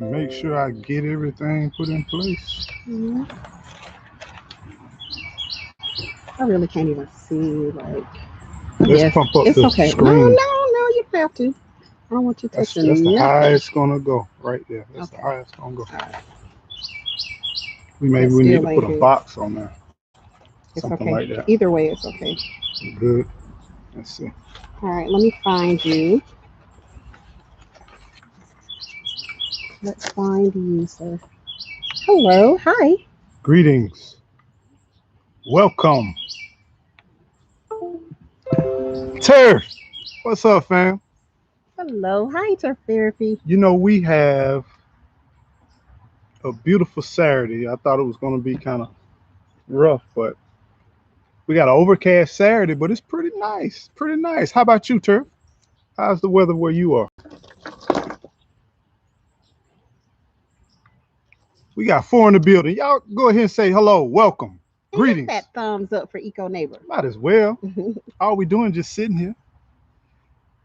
Make sure I get everything put in place. Mhm. I really can't even see. Like, oh, Let's yes, pump up it's the okay. No, no, screen. no, you don't have to. I don't want you That's touching the nothing. highest gonna go right there. That's the Okay. highest gonna go. All right. Maybe That we need still to put ain't a good. box on there, It's something okay. like that. Either way, it's okay. Good. Let's see. All right. Let me find you. Let's find you, sir. Hello. Hi. Greetings. Welcome. Turf. What's up, fam? Hello. Hi, Turf Therapy. We have a beautiful Saturday. I thought it was gonna be kind of rough, but we got an overcast Saturday, but it's pretty nice. Pretty nice. How about you, Turf? How's the weather where you are? We got four in the building. Y'all go ahead and say hello, welcome, And hit greetings. that thumbs up for Eco Neighbor. Might as well. All we doing just sitting here.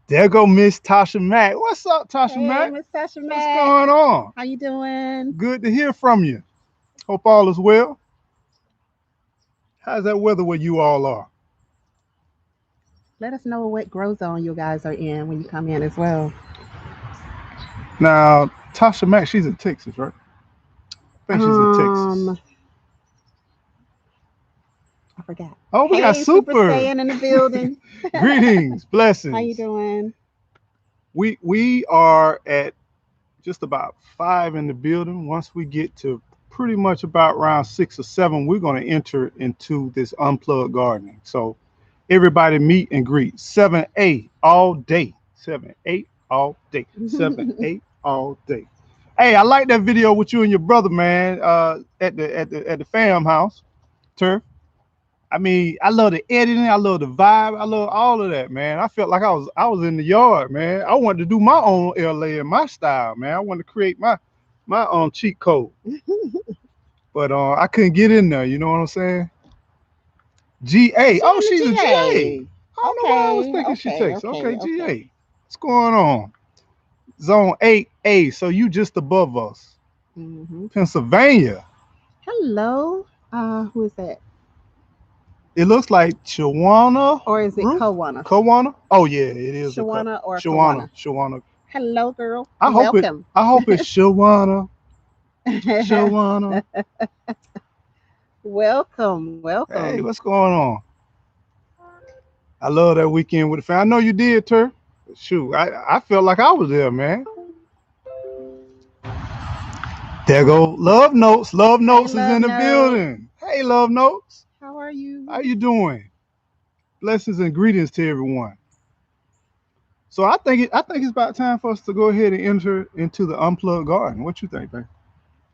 There go Miss Tasha Mack. What's up, Tasha Hey, Mack? Miss Tasha What's Mack. going on? How you doing? Good to hear from you. Hope all is well. How's that weather where you all are? Let us know what grow zone you guys are in when you come in as well. Now, Tasha Mack, she's in Texas, right? I think she's in Texas. Um, I forgot. Oh, we got Hey, Super Super. Saiyan in the building. Greetings, How you blessings. doing? We are at just about five in the building. Once we get to pretty much about around 6 or 7, we're going to enter into this unplugged gardening. So everybody meet and greet. 7A all day. 7A all day. 7A all day. Hey, I like that video with you and your brother, man. At the fam house, Turf. I mean, I love the editing, I love the vibe, I love all of that, man. I felt like I was in the yard, man. I wanted to do my own LA in my style, man. I wanted to create my own cheat code, but I couldn't get in there. You know what I'm saying? GA. She Oh, in the she's a GA. I GA. don't know why I was Okay, thinking she okay, takes. okay, Okay, okay. GA. What's going on? Zone 8A. So you just above us, Hmm. Pennsylvania. Hello. Who is that? It looks like Shawana Or is it Ruth. Kawana? Kawana. Oh yeah, it is a Shawana or Shawana. Kawana? Shawana. Hello, girl. I hope it. Welcome. I hope it's Shawana. Shawana. Welcome, welcome. Hey, what's going on? I love that weekend with the family. I know you did, Tur. Shoot, I felt like I was there, man. There go Love Notes. Love Hey, Notes is love in the note. building. Hey, Love Notes. How are you? How you doing? Blessings and greetings to everyone. So I think it's about time for us to go ahead and enter into the unplugged garden. What you think, man?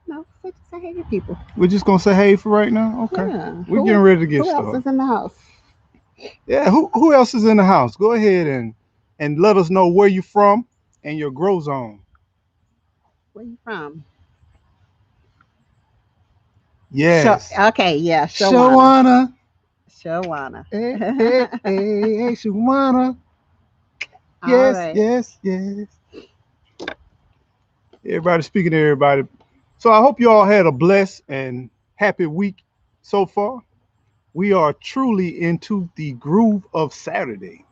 No, say hey to people. We're just gonna say hey for right now. Okay. Yeah. We're getting ready to get Who else started. is in the house? Yeah, who else is in the house? Go ahead and let us know where you from and your grow zone. Where you from? Yes. Okay, yeah, Shawana. Shawana. Shawana. Hey, Shawana. All Yes, right. yes, yes. Everybody speaking to everybody. So I hope you all had a blessed and happy week so far. We are truly into the groove of Saturday.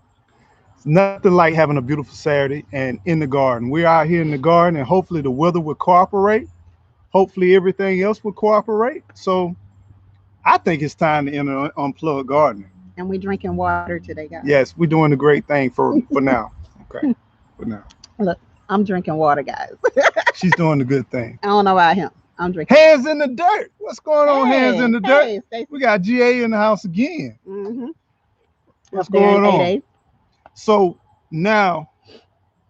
It's nothing like having a beautiful Saturday and in the garden. We're out here in the garden and hopefully the weather will cooperate. Hopefully everything else will cooperate. So I think it's time to enter unplugged gardening. And we drinking water today, guys. Yes, we're doing the great thing for now. Okay, for now. Look, I'm drinking water, guys. She's doing the good thing. I don't know about him. I'm drinking Hands in the dirt. What's going on, hands in water. the dirt? Hey, Stacy. We got GA in the house again. Mm-hmm. What's Up there in going on? 8A. So now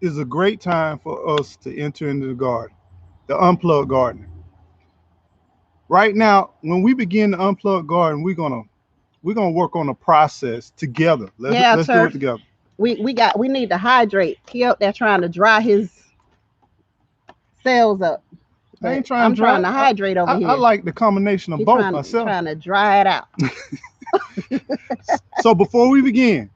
is a great time for us to enter into the garden, the unplugged gardening. Right now, when we begin the unplugged garden, we're gonna work on a process together. Yeah, Let's do it turf. together. We need to hydrate. He up there trying to dry his cells up. I But ain't trying I'm to dry. trying to hydrate over I here. like the combination of He both myself. trying to dry it out. So before we begin,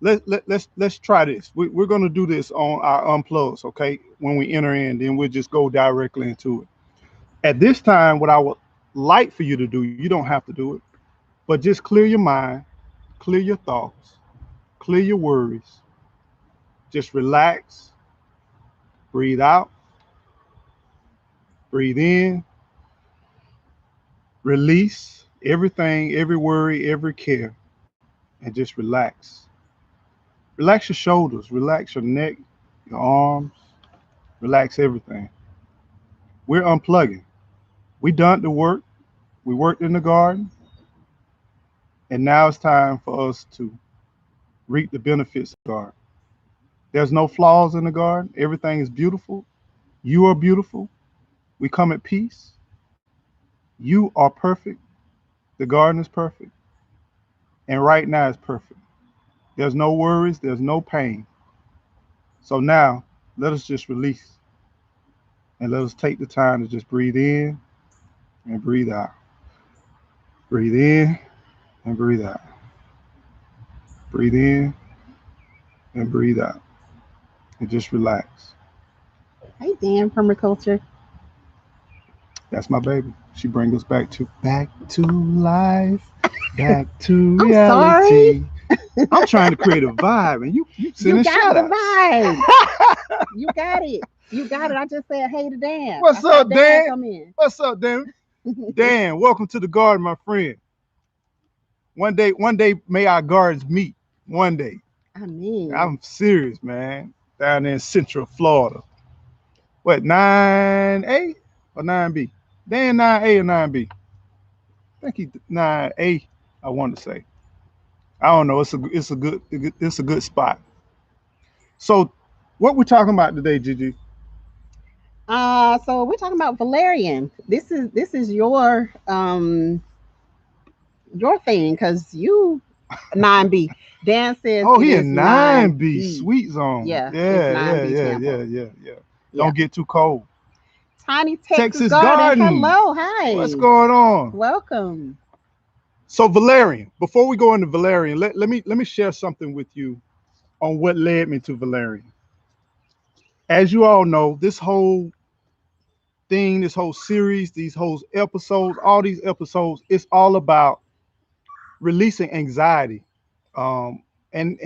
Let's try this. We're gonna do this on our unplugs, okay? When we enter in, then we'll just go directly into it. At this time, what I would like for you to do, you don't have to do it, but just clear your mind, clear your thoughts, clear your worries. Just relax, breathe out, breathe in, release everything, every worry, every care, and just relax. Relax your shoulders, relax your neck, your arms, relax everything. We're unplugging. We done the work. We worked in the garden, and now it's time for us to reap the benefits of the garden. There's no flaws in the garden. Everything is beautiful. You are beautiful. We come at peace. You are perfect. The garden is perfect. And right now it's perfect. There's no worries. There's no pain. So now let us just release and let us take the time to just breathe in and breathe out. Breathe in and breathe out. Breathe in and breathe out. And just relax. Hey, Dan, permaculture. That's my baby. She brings us back to life, back to I'm sorry. reality. I'm trying to create a vibe, and you You sending got shout the outs. vibe. You got it. You got it. I just said hey to Dan. I What's saw up, Dan Dan? come in. What's up, Dan? Dan, welcome to the garden, my friend. One day, may our gardens meet. One day. I mean, I'm serious, man. Down there in Central Florida. What, 9A or 9B? Dan 9A or 9B? I think he 9A, I want to say. I don't know. It's a good spot. So what we're talking about today, Gigi? so we're talking about Valerian. This is your thing because you 9B. Dan says Oh, it he is in 9B, 9B. sweet zone. Yeah, it's Yeah, yeah, 9B yeah, Tampa. yeah, yeah, yeah. Yeah. Don't get too cold. Tiny Texas Texas Garden. Garden. Hello, What's hi. going on? Welcome. So Valerian, before we go into Valerian, let me share something with you on what led me to Valerian. As you all know, this whole thing, this whole series, these whole episodes, all these episodes, it's all about releasing anxiety. Um, and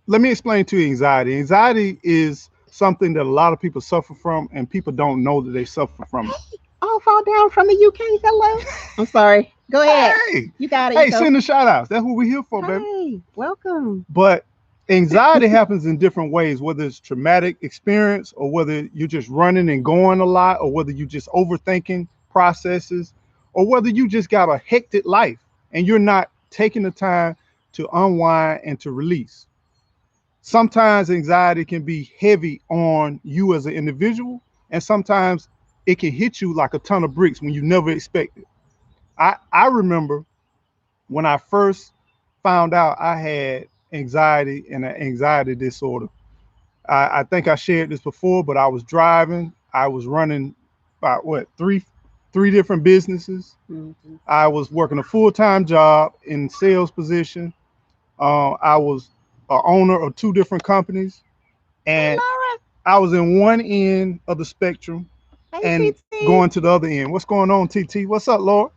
let me explain to you anxiety. Anxiety is something that a lot of people suffer from, and people don't know that they suffer from it. Oh, fall down from the UK. Hello. I'm sorry. Go ahead. Hey, You got it, hey, Eco. send the shout outs. That's what we're here for, baby. Hi. Welcome. But anxiety happens in different ways, whether it's traumatic experience or whether you're just running and going a lot, or whether you're just overthinking processes, or whether you just got a hectic life and you're not taking the time to unwind and to release. Sometimes anxiety can be heavy on you as an individual, and sometimes it can hit you like a ton of bricks when you never expect it. I remember when I first found out I had anxiety and an anxiety disorder. I think I shared this before, but I was driving. I was running about what three different businesses. Mm-hmm. I was working a full time job in sales position. I was a owner of two different companies, Hey, and Laura. I was in one end of the spectrum Hey, and TT. going to the other end. What's going on, TT? What's up, Lord?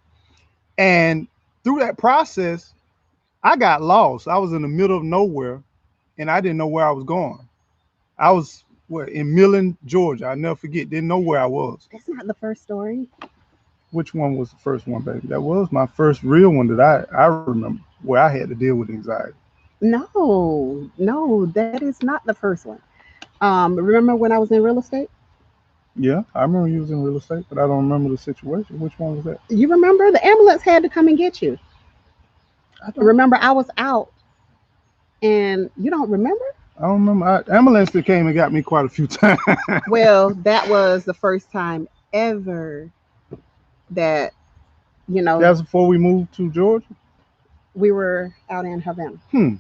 And through that process, I got lost. I was in the middle of nowhere, and I didn't know where I was going. I was in Millen, Georgia. I never forget. Didn't know where I was. That's not the first story. Which one was the first one, baby? That was my first real one that I remember where I had to deal with anxiety. No, no, that is not the first one. Remember when I was in real estate? Yeah, I remember you was in real estate, but I don't remember the situation. Which one was that? You remember the ambulance had to come and get you. I don't. Remember, I was out, and you don't remember? I don't remember. Ambulance that came and got me quite a few times. Well, that was the first time ever that you know That's before we moved to Georgia. we were out in Havana. Hmm.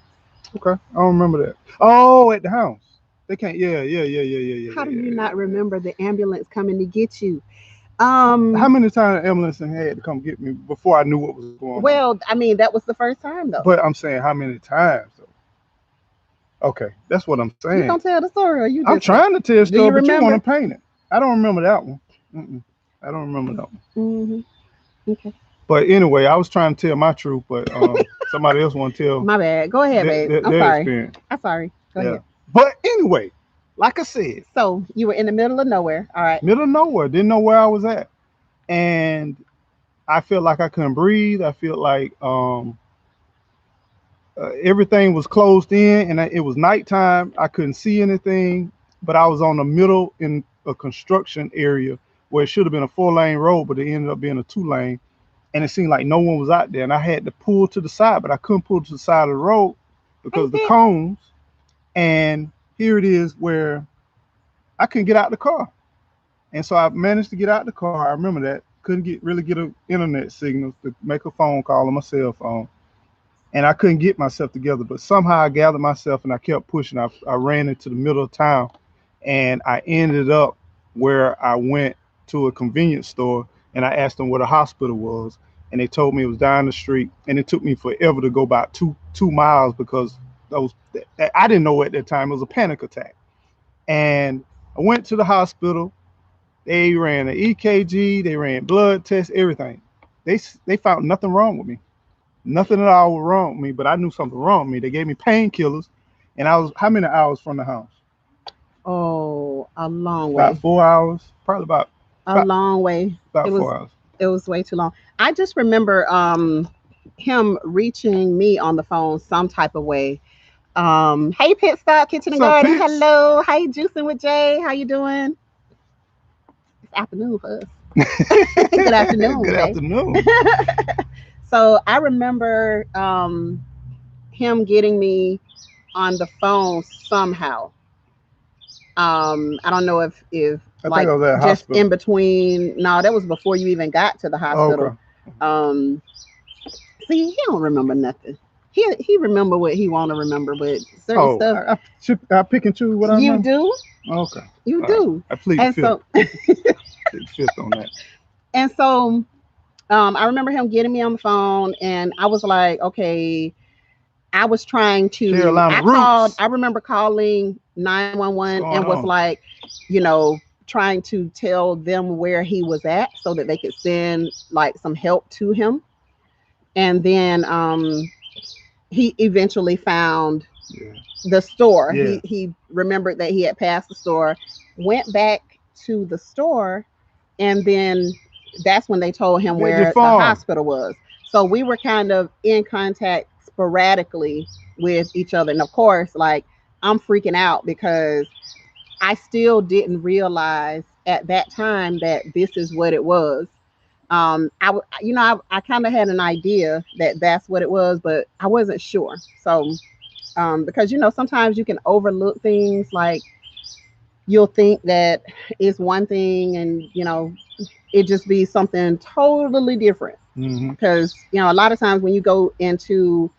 Okay. I don't remember that. Oh, at the house. They can't. Yeah, yeah, yeah, yeah, yeah, yeah, How do yeah, you yeah, not yeah. remember the ambulance coming to get you? How Um, many times the ambulance had to come get me before I knew what was going on? well, I mean, that was the first time though. But I'm saying how many times though? Okay, that's what I'm You saying. gonna tell the story, or you I'm just trying to tell a do you story, but you want remember? to paint it. I don't remember that one. Mm-mm, I don't remember that one. Mm-hmm. Okay. But anyway, I was trying to tell my truth, but somebody else want to tell My bad. Go ahead, babe. I'm their sorry. experience. I'm sorry. Go Yeah. ahead. But anyway, like I said, So you were in the middle of nowhere. All right. middle of nowhere, didn't know where I was at, and I felt like I couldn't breathe. I felt like everything was closed in, and it was nighttime. I couldn't see anything, but I was on the middle in a construction area where it should have been a 4-lane road, but it ended up being a 2-lane. And it seemed like no one was out there, and I had to pull to the side, but I couldn't pull to the side of the road because Ain't of the it? cones. And here it is where I couldn't get out the car, and so I managed to get out the car. I remember that couldn't get an internet signal to make a phone call on my cell phone, and I couldn't get myself together. But somehow I gathered myself and I kept pushing. I ran into the middle of town, and I ended up where I went to a convenience store and I asked them where the hospital was, and they told me it was down the street. And it took me forever to go about two miles because those I didn't know at that time it was a panic attack. And I went to the hospital. They ran an EKG, they ran blood tests, everything. They found nothing wrong with me. Nothing at all was wrong with me, but I knew something wrong with me. They gave me painkillers, and I was how many hours from the house? Oh, a long About way. 4 hours, probably A about long way. about It was 4 hours. it was way too long. I just remember him reaching me on the phone some type of way. Hey Pit Stop Kitchen What's and up, Garden. Pitts? Hello. Hey Juicing with Jay. How you doing? It's afternoon for us. Good Good afternoon, hey. afternoon. So I remember him getting me on the phone somehow. I don't know if I think like I was at the just hospital. in between. No, that was before you even got to the Okay. hospital. Um, See, he don't remember nothing. He remember what he want to remember, but certain Oh, stuff I pick and choose what I you remember. do, Okay. you All right. do. I plead the And fifth. so Plead the fifth on that. and so I remember him getting me on the phone, and I was like, okay. I was trying to. Carolina Roots. I remember calling What's 911 going and was on? like, you know, trying to tell them where he was at so that they could send like some help to him. And then he eventually found Yeah. the store. Yeah. He remembered that he had passed the store, went back to the store, and then that's when they told him Veggie where the Farm. hospital was. So we were kind of in contact sporadically with each other. And of course, like I'm freaking out because I still didn't realize at that time that this is what it was. I kind of had an idea that that's what it was, but I wasn't sure. So because sometimes you can overlook things, like you'll think that it's one thing, and it just be something totally different. Mm-hmm. Because a lot of times when you go into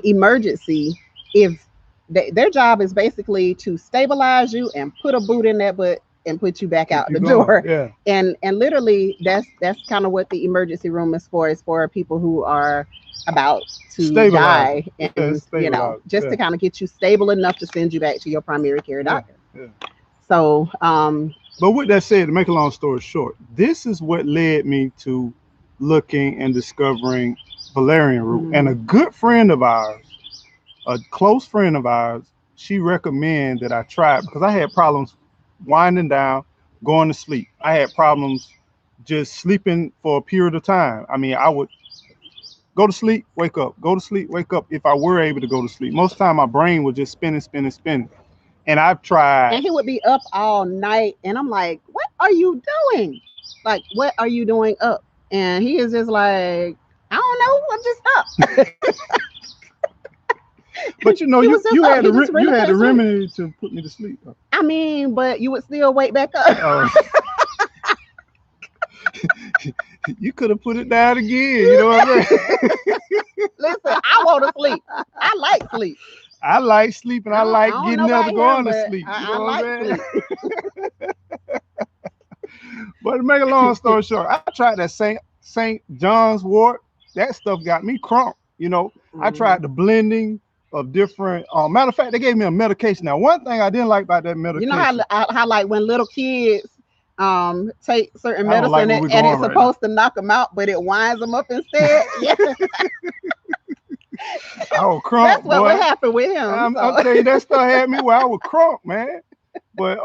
emergency, if their job is basically to stabilize you and put a boot in that butt and put you back Keep out you the going. door. Yeah. And literally that's kind of what the emergency room is for people who are about to Stabilizing. die, Yeah, and it's stabilizing. just Yeah. to kind of get you stable enough to send you back to your primary care Yeah. doctor. Yeah. So But with that said, to make a long story short, this is what led me to looking and discovering valerian root. And mhm. a good friend of ours, a close friend of ours, she recommended that I try it because I had problems winding down, going to sleep. I had problems just sleeping for a period of time. I mean, I would go to sleep, wake up, go to sleep, wake up if I were able to go to sleep. Most of the time, my brain was just spinning, spinning, spinning. And I've tried. And he would be up all night, and I'm like, what are you doing? Like, what are you doing up? And he is just like, I don't know, I'm just up. But He was just up. He just you really had the couldn't sleep. remedy to put me to sleep. I mean, but you would still wake back up. Uh, you could have put it down again. You know what I'm saying? Listen, I want to sleep. I like sleep. I like sleeping. I I like don't know getting up about and him, going to but sleep. You I know what like I'm saying? sleep. But to make a long story short, I tried that Saint John's wort. That stuff got me crunk. You know, I Mhm. tried the blending. of different. Matter of fact, they gave me a medication. Now, one thing I didn't like about that You know medication, how like when little kids take certain I don't like medicine where we're and going it's right now. supposed to knock them out, but it winds them up instead. Yeah, I was that's crunk, what would boy. happen with him. I'm So telling you, that stuff had me where I was crunk, man. But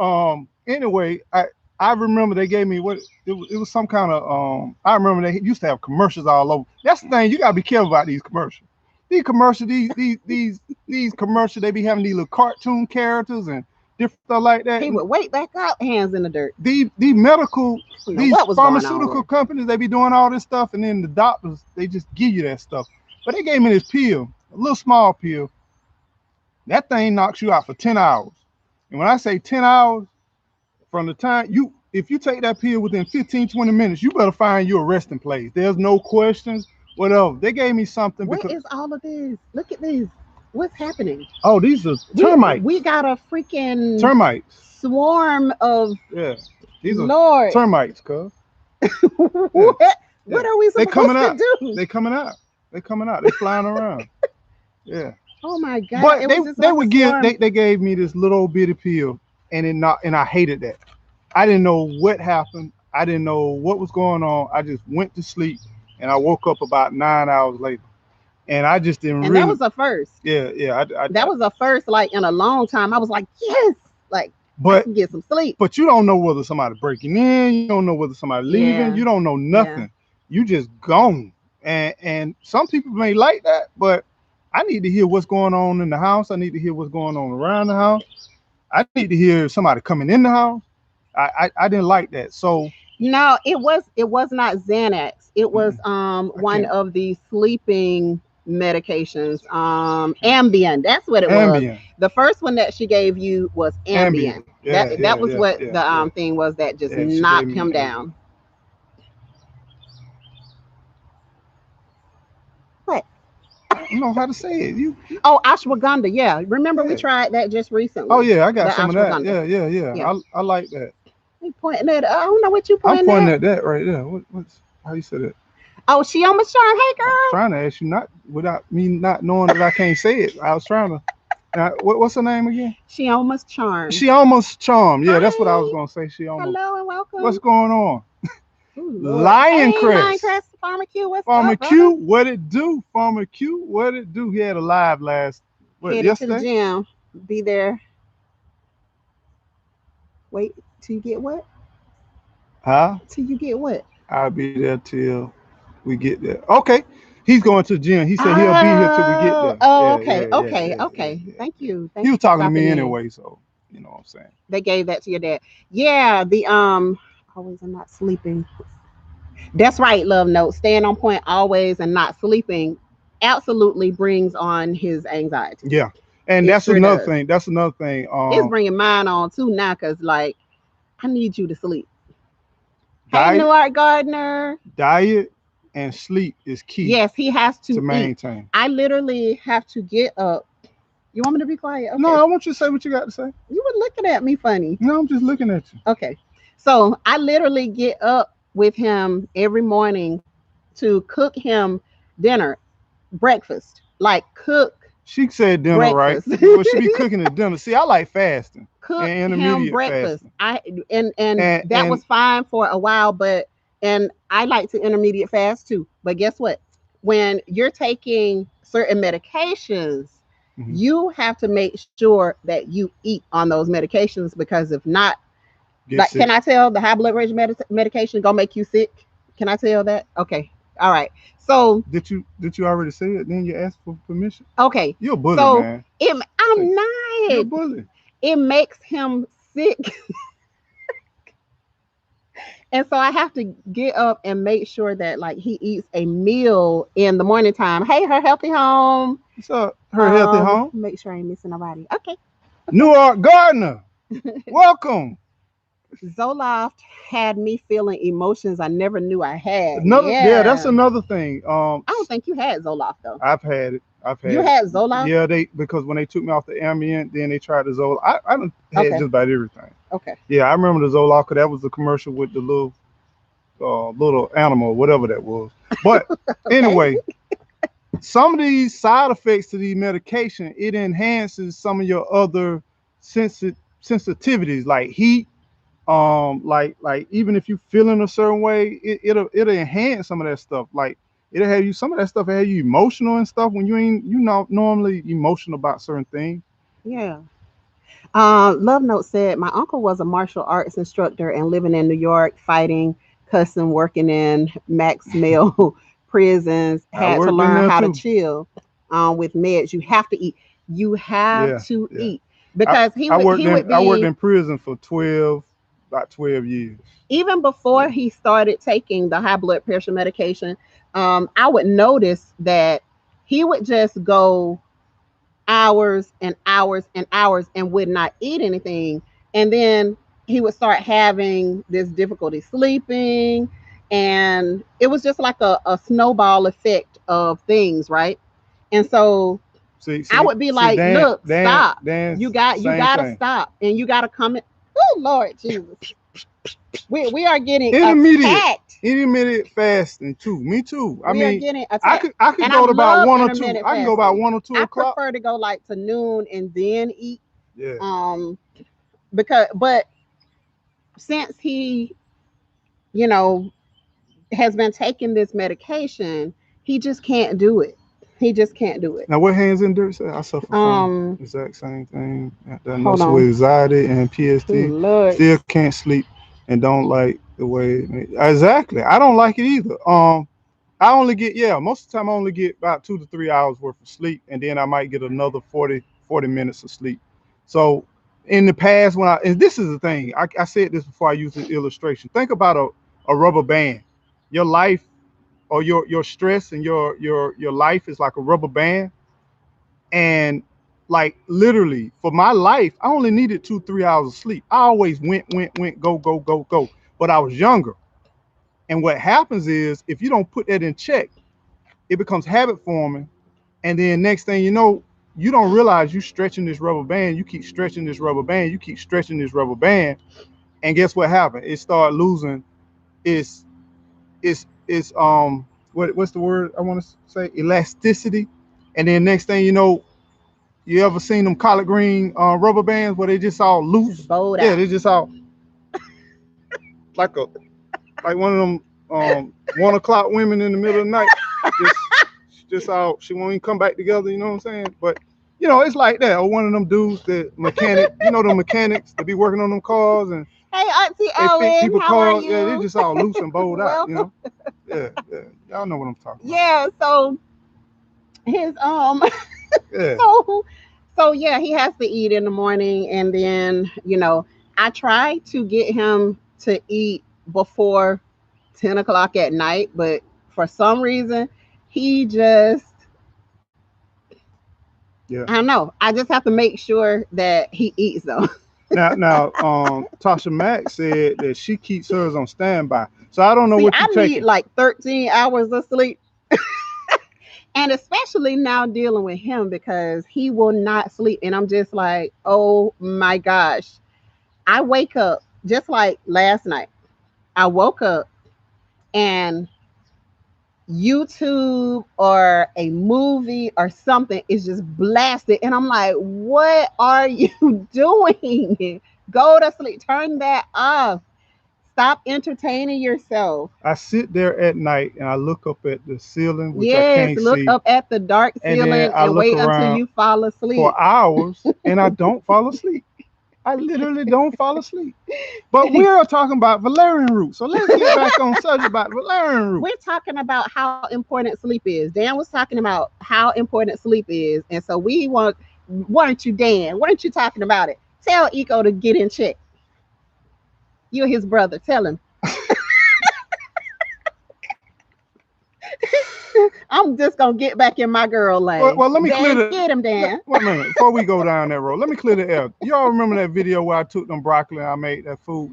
anyway, I remember they gave me what it was some kind of I remember they used to have commercials all over. That's the thing, you gotta be careful about these commercials. These commercials, these commercials, they be having these little cartoon characters and different stuff like that. he And would wake back up, hands in the dirt. these medical, I don't know these what was going on with pharmaceutical him. companies, they be doing all this stuff, and then the doctors they just give you that stuff. But they gave me this pill, a little small pill. That thing knocks you out for 10 hours. And when I say 10 hours, from the time if you take that pill within 15, 20 minutes, you better find your resting place. There's no questions, whatever. They gave me something What because, is all of this? Look at this. What's happening? oh, these are We termites. got a freaking Termites. swarm of Yeah. These are Lord. termites, cuz. Yeah. What? Yeah. What are we They supposed coming to out. do? They coming out. They coming out. They flying around. Yeah. Oh my God! But It they was just they like a would give swarm. they gave me this little bitty pill and it not and I hated that. I didn't know what happened. I didn't know what was going on. I just went to sleep and I woke up about 9 hours later. And I just didn't And that really, was a first. yeah, yeah. That was a first, like in a long time. I was like, yes, like I But can get some sleep. but you don't know whether somebody breaking in. You don't know whether somebody leaving. Yeah, You don't know yeah. nothing. You just gone. And some people may like that, but I need to hear what's going on in the house. I need to hear what's going on around the house. I need to hear somebody coming in the house. I didn't like that. So No, it was not Xanax. It was I one can't. of the sleeping medications. Can't. Ambien. That's what it was. Ambien. The first one that she gave you was Ambien. Ambien. Yeah, That yeah, was yeah, what yeah, the yeah. thing was that just Yeah, she gave knocked me him Ambien. down. What? I don't know how to say it. Oh, ashwagandha. Yeah. Remember we Yeah. tried that just Oh recently. yeah, I The got some of that. ashwagandha. Yeah, yeah, yeah. Yeah. I like that. You pointing at I don't know what you I'm pointing pointing at. at that right there. What's how you said it? Oh, she almost charmed. Hey I'm girl. trying to ask you not without me not knowing that I can't say it. I was trying to. What's her name again? She almost charmed. She almost charmed. Yeah, that's what I was Hi. gonna say. She almost. Hello and What's welcome. going on? Ooh, Lord. Lion Hey, Crest. Minecraft Farmer Q, what's Farmer up, brother? Q, what it do? Farmer Q, what it do? He had a live last Headed to the yesterday? gym. Be there. Wait till you get what? Huh? Till you get what? I'll be there till we get there. Okay. He's going to the gym. He said he'll be here till we get Oh, there. oh, Yeah, okay, yeah, yeah, okay, yeah, yeah, okay. yeah, Thank yeah. you. He Thank you was for talking to me stopping in. anyway, so you know what I'm saying. They gave that to your dad. Yeah, the always and not sleeping. That's right, love note. Staying on point always and not sleeping absolutely brings on his anxiety. Yeah. And It that's sure another does. thing. That's another thing. It's bringing mine on too now because, like, I need you to sleep. Hey, New Diet, Art Gardener. diet, and sleep is key Yes, he has to to eat. maintain. I literally have to get up. You want me to be quiet? No, Okay. I want you to say what you got to say. You were looking at me funny. No, I'm just looking at you. Okay. So I literally get up with him every morning to cook him dinner, breakfast. Like cook She said dinner, right? breakfast. Well, she be cooking the dinner. See, I like fasting Cook and him intermediate breakfast. fasting. And And that was fine for a while, but and I like to intermediate fast too. But guess what? When you're taking certain medications, Mhm. you have to make sure that you eat on those medications because if not, Get like, can sick. I tell the high blood pressure medication gonna make you sick? Can I tell that? Okay, all right. So Did you already say it? Then you asked for permission. okay, You're a bully, so man. I'm You're a not. bully. It makes him sick. And so I have to get up and make sure that like he eats a meal in the morning time. Hey, her healthy home. What's up? Her healthy home. Make sure I ain't missing nobody. Okay. New Art Gardener. Welcome. Zoloft had me feeling emotions I never knew I had. Yeah, that's Yeah. another thing. I don't think you had Zoloft though. I've had it. I've had You it. had Zoloft? Yeah, because when they took me off the Ambien, then they tried the Zoloft. I done had Okay. just about everything. Okay. Yeah, I remember the Zoloft because that was the commercial with the little animal, whatever that was. But Okay. anyway, some of these side effects to the medication, it enhances some of your other sensitivities like heat. Like even if you feeling a certain way, it'll enhance some of that stuff. Like it'll have you some of that stuff will have you emotional and stuff when you ain't normally emotional about certain things. Yeah. Love Note said, my uncle was a martial arts instructor and living in New York, fighting, cussing, working in max male prisons, I had to worked in learn there how to too. chill with meds. You have to eat. You have Yeah, to yeah. eat I because I worked he would in be, prison for 12 years. even before Yeah. he started taking the high blood pressure medication. I would notice that he would just go hours and hours and hours and would not eat anything. And then he would start having this difficulty sleeping. And it was just like a snowball effect of things, right? And so I would be See, like, look, stop. You same gotta thing. stop. And you gotta come in. Oh Lord Jesus. We are getting Intermediate, attacked. intermediate fasting too. Me too. I We are mean, getting attacked. I could And I go to about love one or two. intermittent I can go about fasting. 1 or 2 o'clock. I prefer to go like to noon and then eat. Yeah. Um, because but since he, you know, has been taking this medication, he just can't do it. He just can't do it. Now, what hands and dirt say? I suffer from Um, exact same thing. hold Diagnosed with on. anxiety and Oh PST. Lord. Still can't sleep and don't like the way. Exactly. I don't like it either. I only get most of the time I only get about 2 to 3 hours worth of sleep, and then I might get another 40 minutes of sleep. So in the past, and this is the thing, I said this before I used the illustration. Think about a rubber band. Your life or your stress and your life is like a rubber band, and like literally for my life, I only needed 2 3 hours of sleep. I always went go, but I was younger. And what happens is if you don't put that in check, it becomes habit forming, and then next thing you know, you don't realize you stretching this rubber band. You keep stretching this rubber band. You keep stretching this rubber band, and guess what happened? It started losing its what's the word I want to say, elasticity, and then next thing you know, you ever seen them collard green rubber bands where they just all Just loose? bowed Yeah, out. they just all like a like one of them 1 o'clock women in the middle of the night. Just just all she won't even come back together. You know what I'm saying? But it's like that. Or one of them dudes that mechanic. The mechanics that be working on them cars and Hey Auntie they fix Ellen, people how are cars. Yeah, they you? just all loose and bowled out. Welcome. Yeah, yeah. Y'all know what I'm talking about. Yeah, so his Yeah, so so yeah, he has to eat in the morning, and then I try to get him to eat before 10 o'clock at night, but for some reason he just, yeah. I don't know. I just have to make sure that he eats though. Now, Tasha Mack said that she keeps hers on standby. So I don't know See, what I you're need taking. like 13 hours of sleep. And especially now dealing with him because he will not sleep. And I'm just like, oh my gosh. I wake up just like last night. I woke up and YouTube or a movie or something is just blasted. And I'm like, what are you doing? Go to sleep. Turn that off. Stop entertaining yourself. I sit there at night and I look up at the ceiling, which I Yes, can't look see, up at the dark and then ceiling I and look wait until around you fall asleep. for hours and I don't fall asleep. I literally don't fall asleep. But we're talking about valerian root. So let's get back on subject about valerian root. We're talking about how important sleep is. Dan was talking about how important sleep is. And so weren't you, Dan? Weren't you talking about it? Tell Eco to get in check. You're his brother. Tell him. I'm just gonna get back in my girl lane. Well, let me clear Dan, the. get him, Dan. Wait a minute, before we go down that road, let me clear the air. Y'all remember that video where I took them broccoli and I made that food?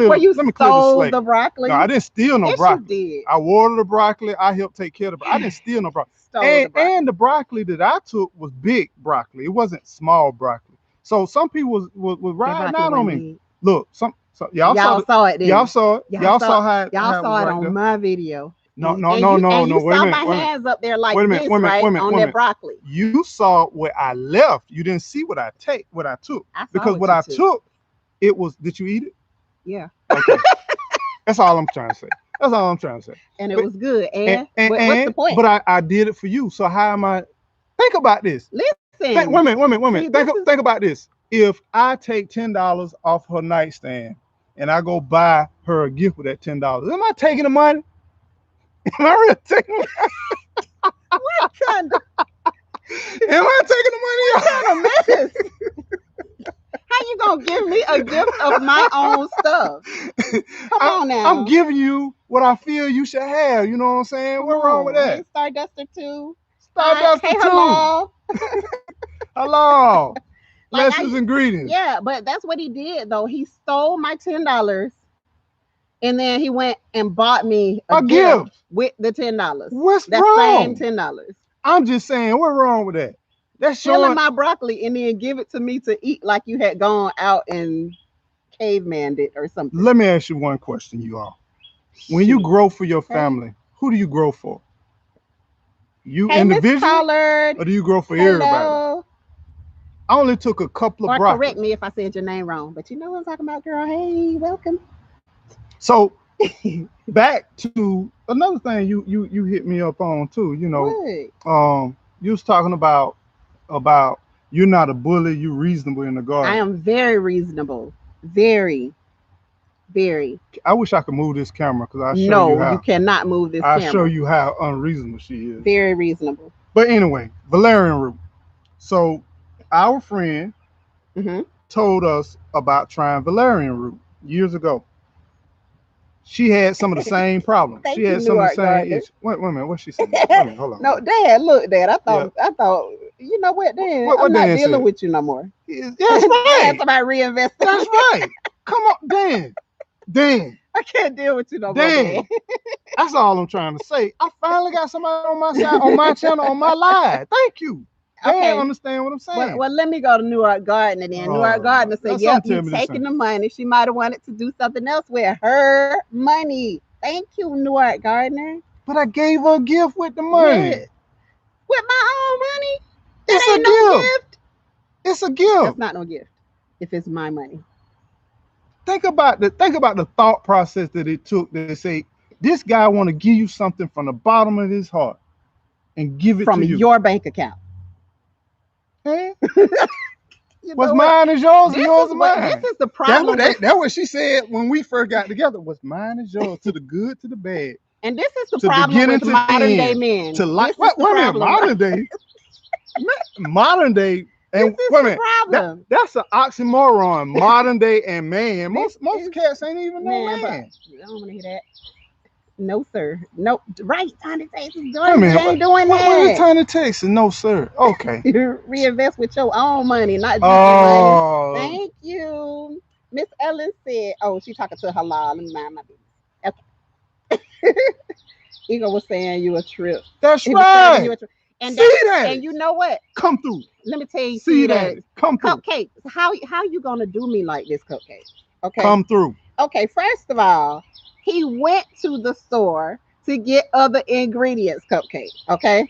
Where you Let me clear the stole slate. the No, I broccoli? didn't steal no Yes, you broccoli. did. I watered the broccoli. I helped take care of the. I didn't steal no broccoli. Stole the And broccoli. the broccoli that I took was big broccoli. It wasn't small broccoli. So some people was That riding broccoli out on wasn't me. big. Look, y'all saw Y'all the saw it, didn't y'all you? saw it. Y'all Y'all saw saw how y'all it was saw it right on there. my video. No, And no, and no, you no, and no. you Wait a saw minute. my Wait a minute. hands up there like Wait a minute. this, Wait a minute. right? Wait a minute. On Wait a that minute. broccoli. You saw where I left. You didn't see what I took. I saw Because what what you I took. took, it was. Did you eat it? Yeah. Okay. That's all I'm trying to say. That's all I'm trying to say. And it But was good. What's the and point? but I did it for you. So how am I? Think about this. Listen. Wait a minute. Wait a minute. Wait a See, minute. this is Think about this. If I take $10 off her nightstand and I go buy her a gift with that $10, am I taking the money? Am I really taking? what kind of Am I taking the money? mess? How you gonna give me a gift of my own stuff? Come on now. I'm giving you what I feel you should have. You know what I'm saying? What's wrong with that? Hey, Starduster too. Starduster Hey, too. hello. Hello. Like Lessons and greetings. Yeah, but that's what he did though. He stole my $10 and then he went and bought me a gift with the $10. What's that wrong? same $10. I'm just saying, what's wrong with that? That's Stealing showing my broccoli and then give it to me to eat like you had gone out and cavemaned it or something. Let me ask you one question, you all. When you grow for your family, who do you grow for? You individually, or do you grow for everybody? I only took a couple of broccoli. Correct me if I said your name wrong, but you know what I'm talking about, girl. Hey, welcome. So back to another thing you hit me up on too. You know, you was talking about you're not a bully, you're reasonable in the garden. I am very reasonable, very. I wish I could move this camera because I show you how. No, you cannot move this camera. I'll show you how unreasonable she is. Very reasonable. But anyway, valerian root. So our friend told us about trying valerian root years ago. She had some of the same problems. She had some of the same issues. Wait a minute, what's she saying? Wait a minute, hold on. No, Dad, look, Dad. I thought, you know what, Dad? I'm not dealing with you no more. That's right. That's about reinvesting. That's right. Come on, Dan. I can't deal with you no more, Dad. That's all I'm trying to say. I finally got somebody on my side, on my channel, on my live. Thank you. Okay. Understand what I'm saying. Well, let me go to Newark Gardner then. Newark Gardner said, yep, you're taking the money. She might have wanted to do something else with her money. Thank you, Newark Gardner. But I gave her a gift with the money. With my own money? It's a gift. It's a gift. That's not no gift if it's my money. Think about the thought process that it took to say, this guy want to give you something from the bottom of his heart and give it from to you. From your bank account. Hey? What's mine is yours and yours is mine. This is the problem. That's what she said when we first got together. What's mine is yours, to the good, to the bad. And this is the problem with modern day men. To like modern day. Modern day. And wait a minute, that's an oxymoron. Modern day and man. Most cats ain't even no man. I don't want to hear that. No, sir. No, right. Tiny Texas doing ain't doing that. What is Tiny Texas? No, sir. Okay. Reinvest with your own money, not just money. Thank you. Miss Ellen said, oh, she talking to Halal. Let me mind my business. Okay. Igor was saying you a trip. That's right. And that. And you know what? Come through. Let me tell you. See that. Come through. Cupcakes. How you gonna do me like this, Cupcake? Okay. Come through. Okay. First of all, he went to the store to get other ingredients, Cupcake. Okay.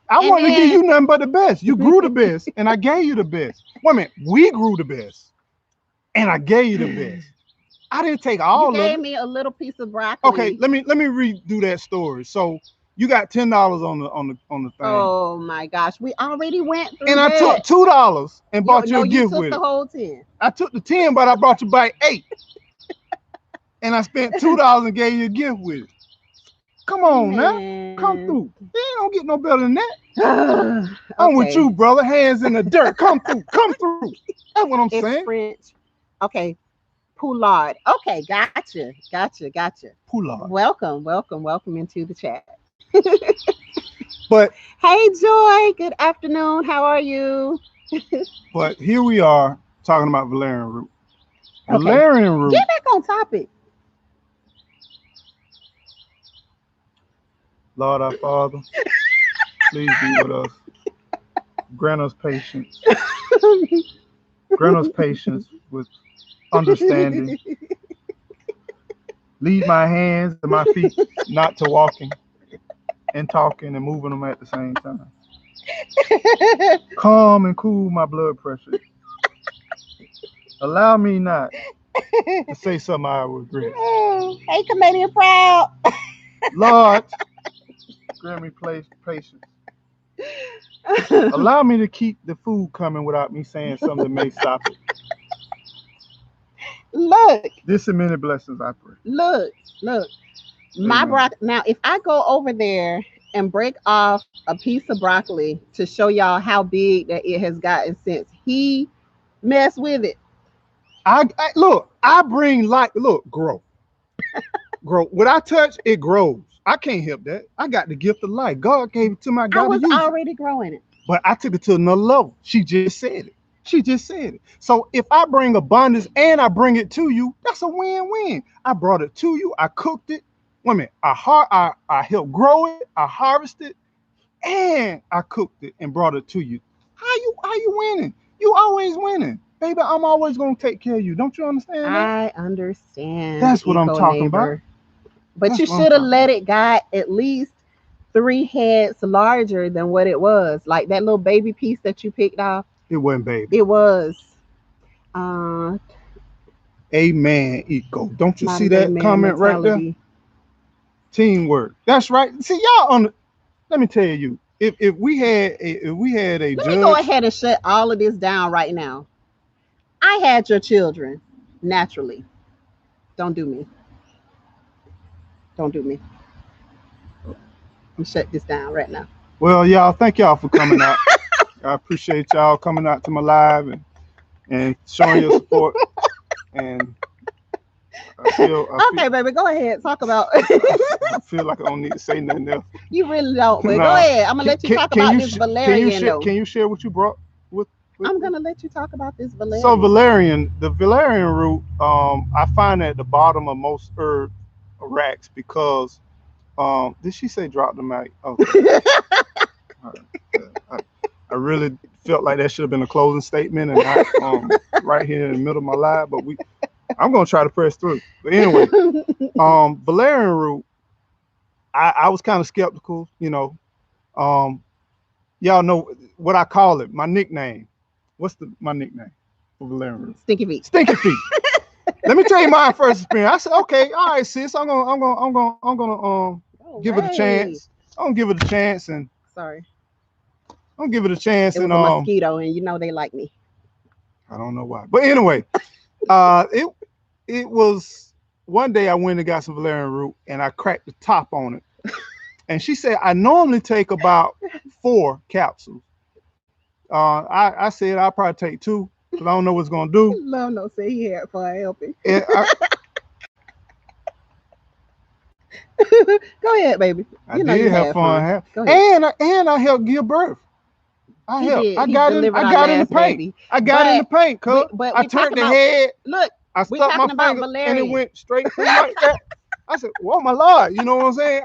I wanted to give you nothing but the best. You grew the best, and I gave you the best. Wait a minute. We grew the best, and I gave you the best. I didn't take all of it. You gave me a little piece of broccoli. Okay. Let me redo that story. So you got $10 on the thing. Oh my gosh, we already went through and that. I took $2 and bought you a gift with it. You took the whole 10. I took the 10, but I brought you back 8. And I spent $2 and gave you a gift with it. Come on now. Come through. You ain't gonna get no better than that. I'm with you, brother. Hands in the dirt. Come through. Come through. That's what I'm saying. French. Okay. Poulard. Okay, gotcha. Poulard. Welcome into the chat. But hey, Joy. Good afternoon. How are you? But here we are talking about valerian root. Valerian root. Get back on topic. Lord our Father, please be with us. Grant us patience. Grant us patience with understanding. Lead my hands and my feet not to walking, and talking and moving them at the same time. Calm and cool my blood pressure. Allow me not to say something I regret. Oh, hey, Canadian Proud. Lord, grant me patience. Allow me to keep the food coming without me saying something that may stop it. Look, This and many blessings I pray. look. My Amen. now, if I go over there and break off a piece of broccoli to show y'all how big that it has gotten since he messed with it. I look. I bring light. Look, grow. What I touch, it grows. I can't help that. I got the gift of life. God gave it to me. I I got to was use it. already growing it. But I took it to another level. She just said it. She just said it. So if I bring abundance and I bring it to you, that's a win-win. I brought it to you. I cooked it. Wait a minute. I helped grow it. I harvested, and I cooked it and brought it to you. How you winning? You always winning, baby. I'm always gonna take care of you. Don't you understand that? I understand. That's what I'm Eco talking about. neighbor. But That's you what I'm should have talking let about. it got at least 3 heads larger than what it was. Like that little baby piece that you picked off. It wasn't, baby. It was uh Amen, Eco. Don't you see modern day that man comment right there? mentality. Teamwork. That's right. See y'all on. Let me tell you, if we had a Let me go judge, ahead and shut all of this down right now. I had your children naturally. Don't do me. Don't do me. I'm shut this down right now. well, y'all, thank y'all for coming out. I appreciate y'all coming out to my live and showing your support. And I feel Okay, baby, go ahead. Talk about. I feel like I don't need to say nothing else. You really don't, but go Nah. ahead. I'm gonna let you talk Can about you this can you Valerian share though. can you share what you brought with I'm gonna let you talk about this So Valerian. Valerian, the Valerian root, I find at the bottom of most herb racks because did she say drop the mic? Okay. All right. I really felt like that should have been a closing statement and not right here in the middle of my live, but I'm gonna try to press through. But anyway, Valerian root, I was kind of skeptical, Um, y'all know what I call it, my nickname. What's my nickname for Valerian root? Stinky feet. Stinky feet. Let me tell you my first experience. I said, okay, all right, sis, Oh give it a wait. chance. I'm gonna give it a chance, and Sorry. I'm gonna give it a chance, It and was a mosquito, and you know they like me. I don't know why, but anyway, it was one day I went and got some valerian root, and I cracked the top on it, and she said I normally take about 4 capsules. I said I'll probably take 2 because I don't know what's gonna do. Love no say he had fun helping. And Go ahead, baby. I You know you did have had fun, fun. Go ahead. and I helped give birth. I He helped. did. He delivered I our got in the last paint. baby. I got in the But paint, we cuz but I we turned talking the about head. look, I we stuck my talking about finger and it Valerian. went straight through like that. I said, "Whoa, my lord!" You know what I'm saying?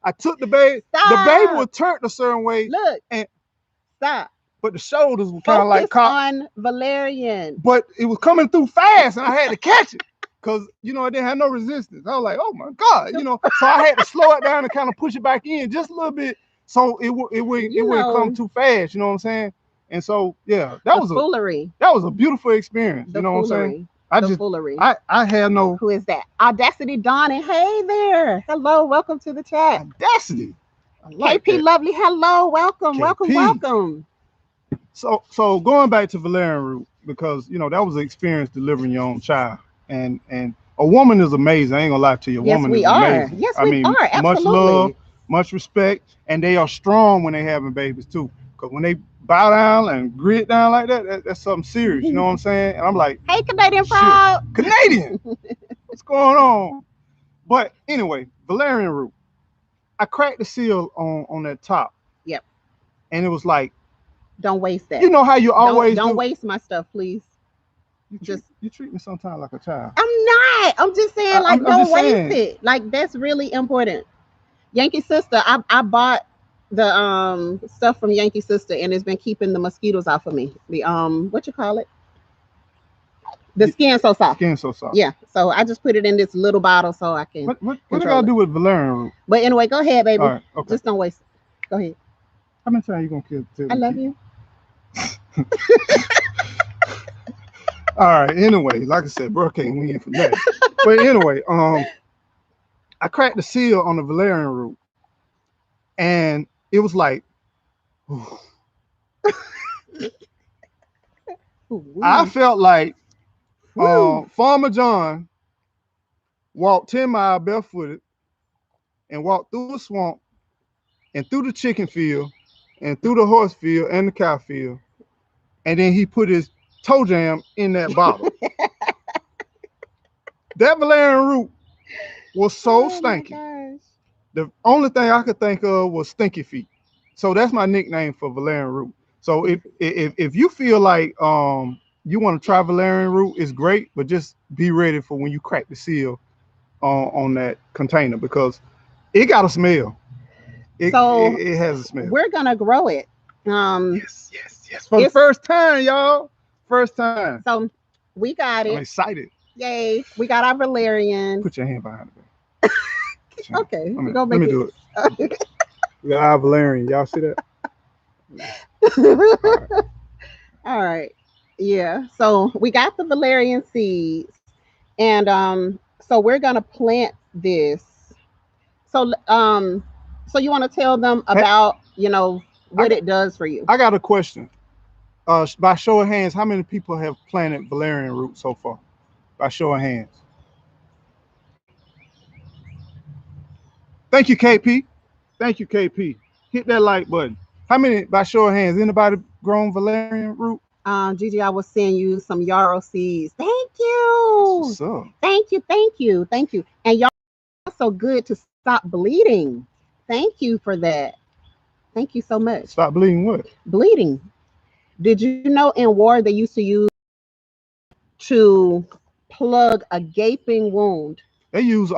I took the baby. The baby was Stop. turned a certain way, Look, and stop. but the shoulders were kind of like Focus caught, on Valerian. but it was coming through fast, and I had to catch it because it didn't have no resistance. I was like, "Oh my god!" So I had to slow it down and kind of push it back in just a little bit, so it You wouldn't come know, too fast. You know what I'm saying? And so yeah, the foolery. that was a beautiful experience. You The know what I'm saying? foolery. I The just foolery. I had no Who is that? Audacity Donnie. Hey there. Hello. Welcome to the chat. audacity. I like KP that. Lovely. Hello. Welcome. Welcome. KP. Welcome. So going back to Valerian root, because that was an experience delivering your own child. And a woman is amazing. I ain't gonna lie to you. A Yes, woman we is are. amazing. Yes, I we mean, are. much love, Absolutely. much respect, and they are strong when they having babies too. Because when they bow down and grit down like that's something serious. You know what I'm saying? And I'm like, Hey, Canadian shit, Proud. Canadian, what's going on? But anyway, Valerian root. I cracked the seal on that top, Yep. and it was like, Don't waste that. you know how you Don't always don't do. waste my stuff, please. Just You treat me sometimes like a child. I'm not. I'm just saying, like, I'm don't just waste saying. it. Like, that's really important. Yankee Sister, I bought the stuff from Yankee Sister, and it's been keeping the mosquitoes off of me. The what you call it? The skin so soft. Skin so soft. Yeah. So I just put it in this little bottle so I can What I control gotta it. do with valerian root? But anyway, go ahead, All baby. right, okay. Just don't waste it. Go ahead. How many times you gonna tell I me love keep? you. All right. Anyway, like I said, bro can't win for that. But anyway, I cracked the seal on the valerian root, and it was like, I Ooh, felt like woo. Farmer John walked 10 miles barefooted and walked through the swamp and through the chicken field and through the horse field and the cow field, and then he put his toe jam in that bottle. That valerian root was so Oh my stinky. gosh. The only thing I could think of was stinky feet. So that's my nickname for valerian root. So if you feel like you want to try valerian root, it's great, but just be ready for when you crack the seal on that container, because it got a smell. So It has a smell. we're gonna grow it. Yes, yes, yes. For the It's first time, y'all. First time. so we got I'm it. excited. Yay. We got our Valerian. Put your hand behind it. Okay, we're gonna Let make me do it. We got our Valerian. Y'all see that? All right. All right. Yeah. So we got the Valerian seeds, and so we're gonna plant this. So so you want to tell them Hey, about I what got it does for you? I got a question. By show of hands, how many people have planted valerian root so far? By show of hands. Thank you, KP. Thank you, KP. Hit that like button. How many, by show of hands, anybody grown valerian root? Gigi, I will send you some yarrow seeds. Thank That's you. what's up. Thank you. Thank you. Thank you. And y'all are so good to stop bleeding. Thank you for that. Thank you so much. Stop bleeding what? Bleeding. Did you know in war they used to use to plug a gaping wound? They use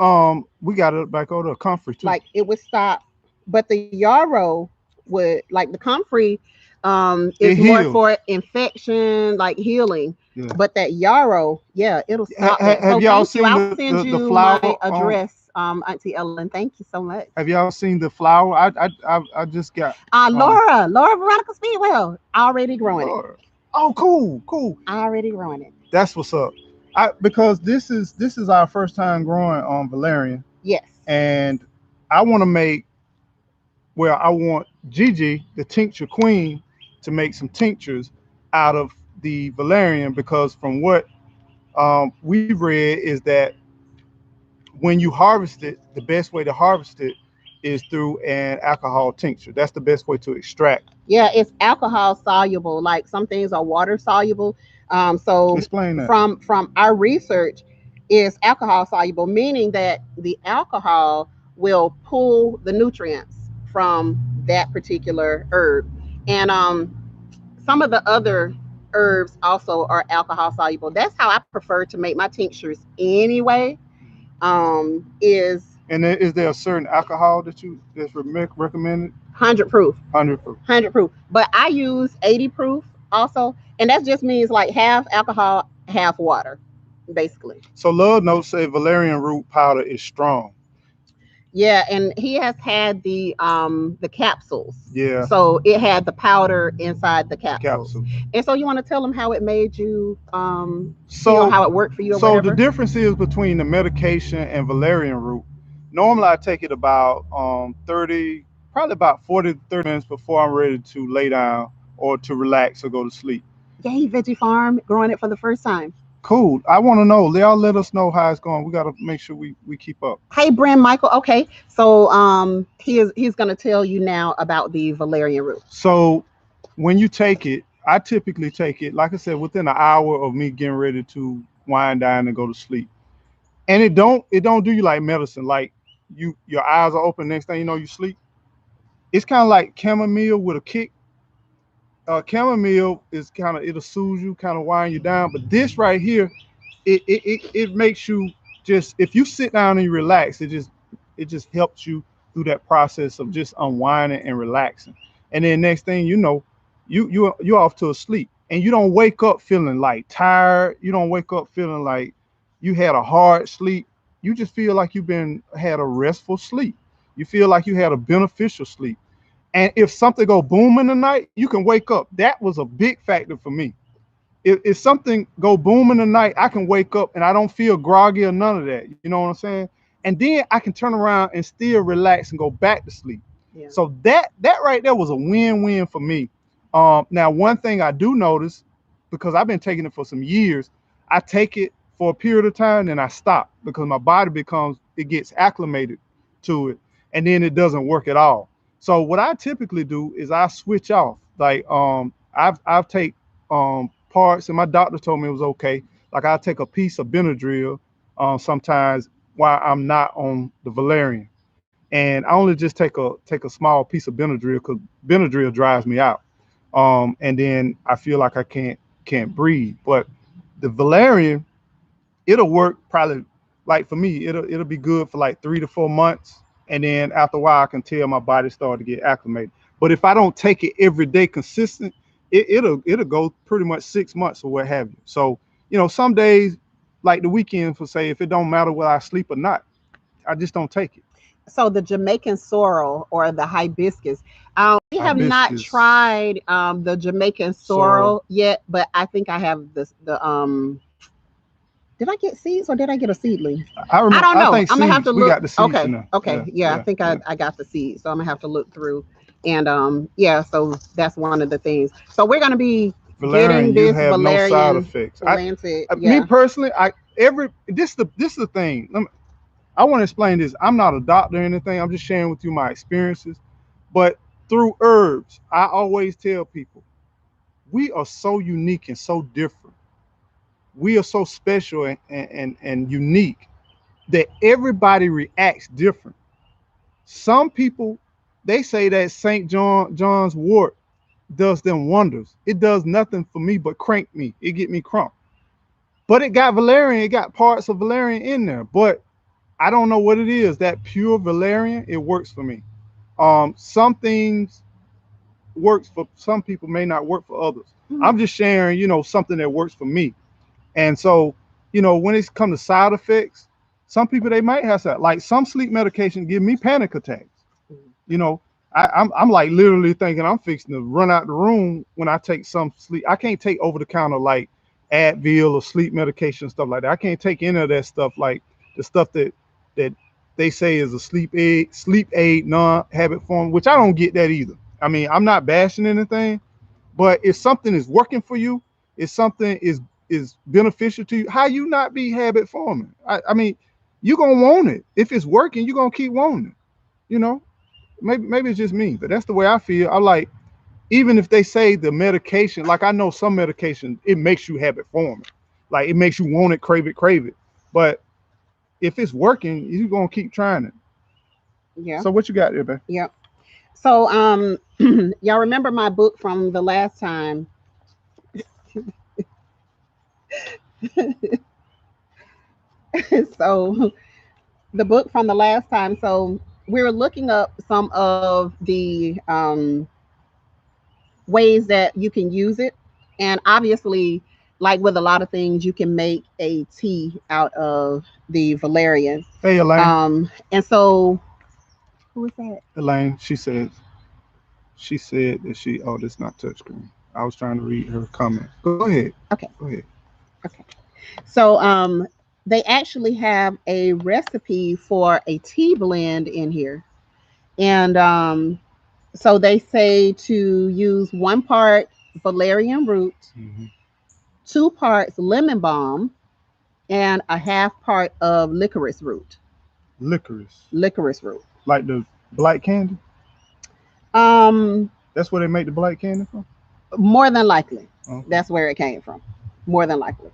we got it back over the comfrey too. Like it would stop, but the yarrow would, like the comfrey, is It more heals. for infection, like healing. Yeah. But that yarrow, yeah, it'll stop that. Have So y'all thank you. seen I'll the, send the, the you my flower address, Auntie Ellen. Thank you so much. have y'all seen the flower? I just got Laura Veronica Speedwell, already growing it. Lord. Oh, cool, cool. Already growing it. That's what's up. Because this is our first time growing on valerian, Yes. and I want to make, well, I want Gigi, the tincture queen, to make some tinctures out of the valerian, because from what we've read is that when you harvest it, the best way to harvest it is through an alcohol tincture. That's the best way to extract. Yeah, it's alcohol soluble. Like some things are water soluble. So Explain that. from our research, is alcohol soluble, meaning that the alcohol will pull the nutrients from that particular herb. And some of the other herbs also are alcohol soluble. That's how I prefer to make my tinctures anyway. Is And is there a certain alcohol that's recommended? 100 proof. 100 proof. 100 proof. But I use 80 proof also. And that just means like half alcohol, half water, basically. So Love Notes say valerian root powder is strong. Yeah, and he has had the capsules. Yeah, So it had the powder inside the capsules. capsule. And so you want to tell them how it made you feel, So how it worked for you or so the whatever? difference is between the medication and valerian root. Normally I take it about 30, probably about 40 to 30 minutes before I'm ready to lay down or to relax or go to sleep. Yay, Veggie Farm, growing it for the first time. Cool. I want to know. Y'all let us know how it's going. We got to make sure we keep up. Hey, Brand Michael. Okay, so he's gonna tell you now about the valerian root. So when you take it, I typically take it, like I said, within an hour of me getting ready to wind down and go to sleep. And it don't do you like medicine. Like your eyes are open, next thing you know, you sleep. It's kind of like chamomile with a kick. Chamomile is kind of, it'll soothe you, kind of wind you down. But this right here, it makes you just, if you sit down and you relax, it just helps you through that process of just unwinding and relaxing. And then next thing you know, you're off to a sleep. and you don't wake up feeling like tired. You don't wake up feeling like you had a hard sleep. You just feel like you've been had a restful sleep. You feel like you had a beneficial sleep. And if something go boom in the night, you can wake up. That was a big factor for me. If something go boom in the night, I can wake up and I don't feel groggy or none of that. You know what I'm saying? And then I can turn around and still relax and go back to sleep. Yeah. So that right there was a win-win for me. Now one thing I do notice, because I've been taking it for some years, I take it for a period of time and I stop because my body becomes it gets acclimated to it, and then it doesn't work at all. So what I typically do is I switch off. Like I've take parts, and my doctor told me it was okay. Like I take a piece of Benadryl sometimes while I'm not on the Valerian, and I only just take a small piece of Benadryl because Benadryl drives me out. And then I feel like I can't breathe. But the Valerian, it'll work probably like for me, it'll be good for like 3 to 4 months, and then after a while, I can tell my body started to get acclimated. But if I don't take it every day consistent, it'll go pretty much 6 months or what have you. So some days, like the weekend, for say, if it don't matter whether I sleep or not, I just don't take it. So the Jamaican sorrel or the hibiscus. We have not Hibiscus, tried the Jamaican sorrel. sorrel yet, but I think I have this. The did I get seeds or did I get a seedling? I I remember. don't I know. think I'm gonna have to seeds. We look. got the seeds in Okay, there. okay, Yeah, yeah. I yeah, think yeah. I got the seeds, so I'm gonna have to look through. And yeah, so that's one of the things. So we're gonna be getting Valerian, you this have no side Valerian effects. planted. Me Yeah. personally, this is the thing. I want to explain this. I'm not a doctor or anything. I'm just sharing with you my experiences. But through herbs, I always tell people we are so unique and so different. We are so special and unique that everybody reacts different. Some people, they say that John's wort does them wonders. It does nothing for me but crank me. It get me crunk. But it got Valerian. It got parts of Valerian in there. But I don't know what it is. That pure Valerian, it works for me. Some things works for some people may not work for others. Mhm. I'm just sharing, something that works for me. And so, when it's come to side effects, some people they might have that. Like some sleep medication give me panic attacks. You know, I'm like literally thinking I'm fixing to run out the room when I take some sleep. I can't take over the counter like Advil or sleep medication stuff like that. I can't take any of that stuff like the stuff that they say is a sleep aid non-habit form, which I don't get that either. I mean, I'm not bashing anything, but if something is working for you, if something is beneficial to you, how you not be habit forming? I mean, you gonna want it. If it's working, you're gonna keep wanting it. You know, maybe it's just me, but that's the way I feel. I like even if they say the medication, like I know some medication, it makes you habit forming, like it makes you want it, crave it. But if it's working, you're gonna keep trying it. Yeah. So what you got there, man? Yeah. So y'all remember my book from the last time? So the book from the last time. So we were looking up some of the ways that you can use it, and obviously, like with a lot of things, you can make a tea out of the valerian. Hey, Elaine. And so who is that? Elaine, she said that oh, this not touchscreen. I was trying to read her comment. Go ahead. Okay. Go ahead. Okay. So they actually have a recipe for a tea blend in here. And so they say to use 1 part valerian root, Mm-hmm. 2 parts lemon balm, and a half part of licorice root. Licorice, Licorice root. like the black candy. Um, That's where they make the black candy from. More than likely, Okay. that's where it came from. More than likely,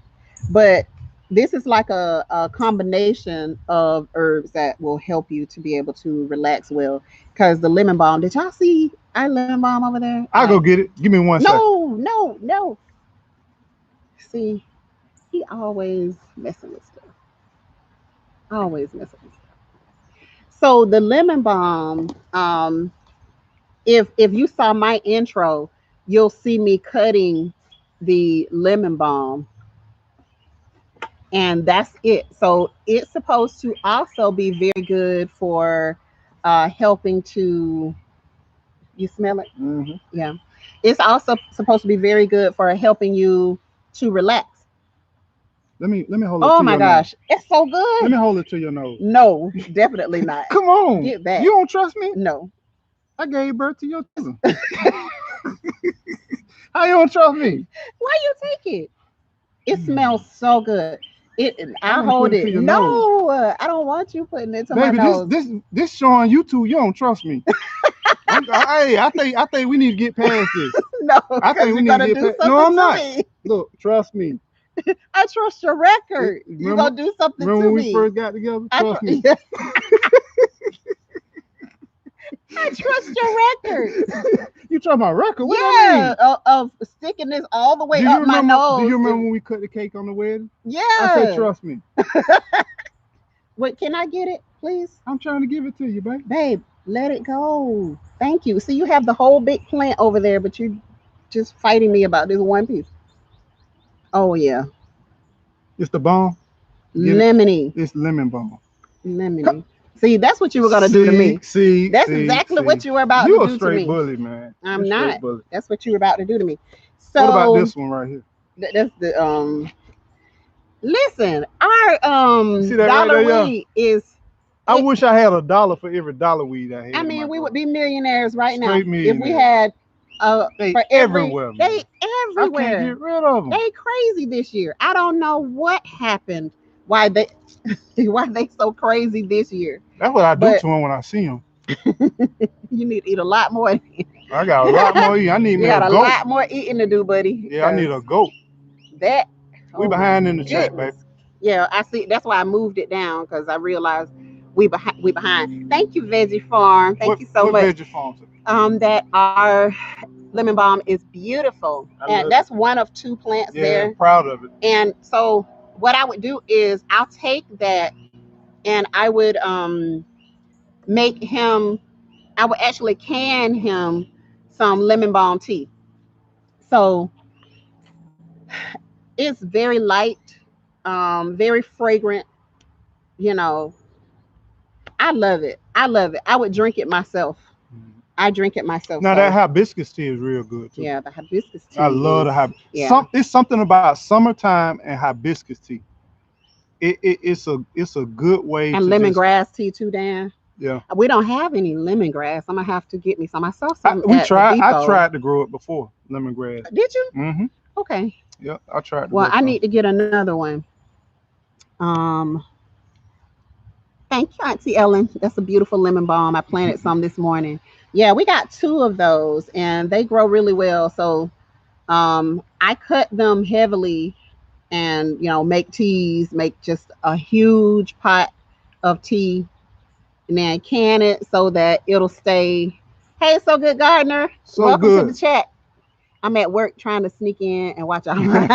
but this is like a combination of herbs that will help you to be able to relax well. Because the lemon balm, did y'all see our lemon balm over there? I'll Like, go get it. Give me 1 second. no, no, no. See, he always messing with stuff. Always messing with stuff. So the lemon balm, if you saw my intro, you'll see me cutting. the lemon balm, and that's it. So it's supposed to also be very good for helping to, you smell it? Mm-hmm. Yeah. It's also supposed to be very good for helping you to relax. Let me hold it Oh to my your nose. gosh, it's so Let good. me hold it to your nose. No, definitely not. Come on. Get back. You don't trust me? No. I gave birth to your children. How you don't trust me? Why you take it? It smells so good. I I want to put hold it to it. your nose. No, I don't want you putting it to my Baby, this nose. this this showing YouTube. You don't trust me. I think we need to get past this. No, I because think we you're need to gonna get do past. No, something I'm to not. me. Look, trust me. I trust your record. You're Remember, gonna do something remember to when we me. first got together? I Trust me. trust. I trust your record. You trust my record? What that Yeah, mean? of sticking this all the way Do you up my remember? Do nose. you remember when we cut the cake on the wedding? I said, Yeah. trust me. Wait, can I get it, please? I'm trying to give it to you, baby. Babe, let it go. Thank you. See, you have the whole big plant over there, but you just fighting me about this one piece. Oh yeah. It's the bomb. Get it? Lemony. It's lemon bomb. Lemony. See, that's what you were gonna do to See, me. see, That's see, exactly see. what you were about to You a do to straight me. bully, man. You I'm straight not. bully. That's what you were about to do to me. What about So this one right here? that's the listen, our You see that right dollar there, y'all? weed is I it wish I had $1 for every dollar weed I had I in my mean, we would garden. be millionaires right now Straight if we millionaire. had They for every everywhere, they man. I can't everywhere. get rid of them. They crazy this year. I don't know what happened. Why they why they so crazy this year. That's what I do But to them when I see them. you need to eat a lot more. I got a lot more eat. I need You me a got a goat. lot more eating to do, buddy. Yeah, I need Because a goat. that, We oh my behind in the chat, baby. goodness. Yeah, I see. That's why I moved it down because I realized we behind. We behind. Thank you, Veggie Farm. Thank you so What much. veggie farms? That our lemon balm is beautiful, I and love it. that's one of two plants Yeah, there. proud of it. And so, what I would do is I'll take that and I would make him. I would actually can him some lemon balm tea. So it's very light, very fragrant. You know, I love it. I love it. I would drink it myself. Mhm. I drink it myself. Now that So hibiscus tea is real good too. yeah, the hibiscus I tea love is the hibiscus. yeah, It's something about summertime and hibiscus tea. It's a good way and to just lemongrass tea too, Dan. yeah. We don't have any lemongrass. I'm gonna have to get me some. I saw some We at the tried. I depot. tried to grow it before lemongrass. Did you? Mm-hmm. Okay. Yep, I tried to Well, grow I some. need to get another one. Um, Thank you, Auntie Ellen. That's a beautiful lemon balm. I planted some this morning. Yeah, we got two of those, and they grow really well. So I cut them heavily and make teas, make just a huge pot of tea, and then can it so that it'll stay. Hey, so good gardener, So welcome to the good. chat. I'm at work trying to sneak in and watch all my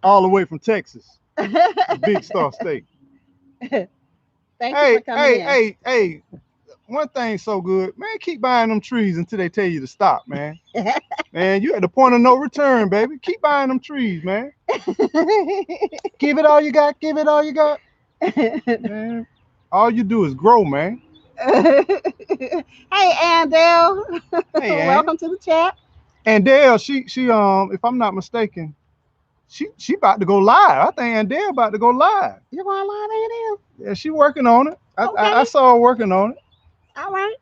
All the way from Texas, Big Star State. Thank you for Hey, coming hey, in. hey, hey. One thing so good, man. Keep buying them trees until they tell you to stop, man. Man, you at the point of no return, baby. Keep buying them trees, man. Give it all you got. Give it all you got, man. All you do is grow, man. Hey, Andel, Hey, Ann. welcome to the chat. And Dale, she if I'm not mistaken, she about to go live. I think Andale about to go live. You going live, Andel? Yeah, she working on it. I Okay, saw her working on it. all right.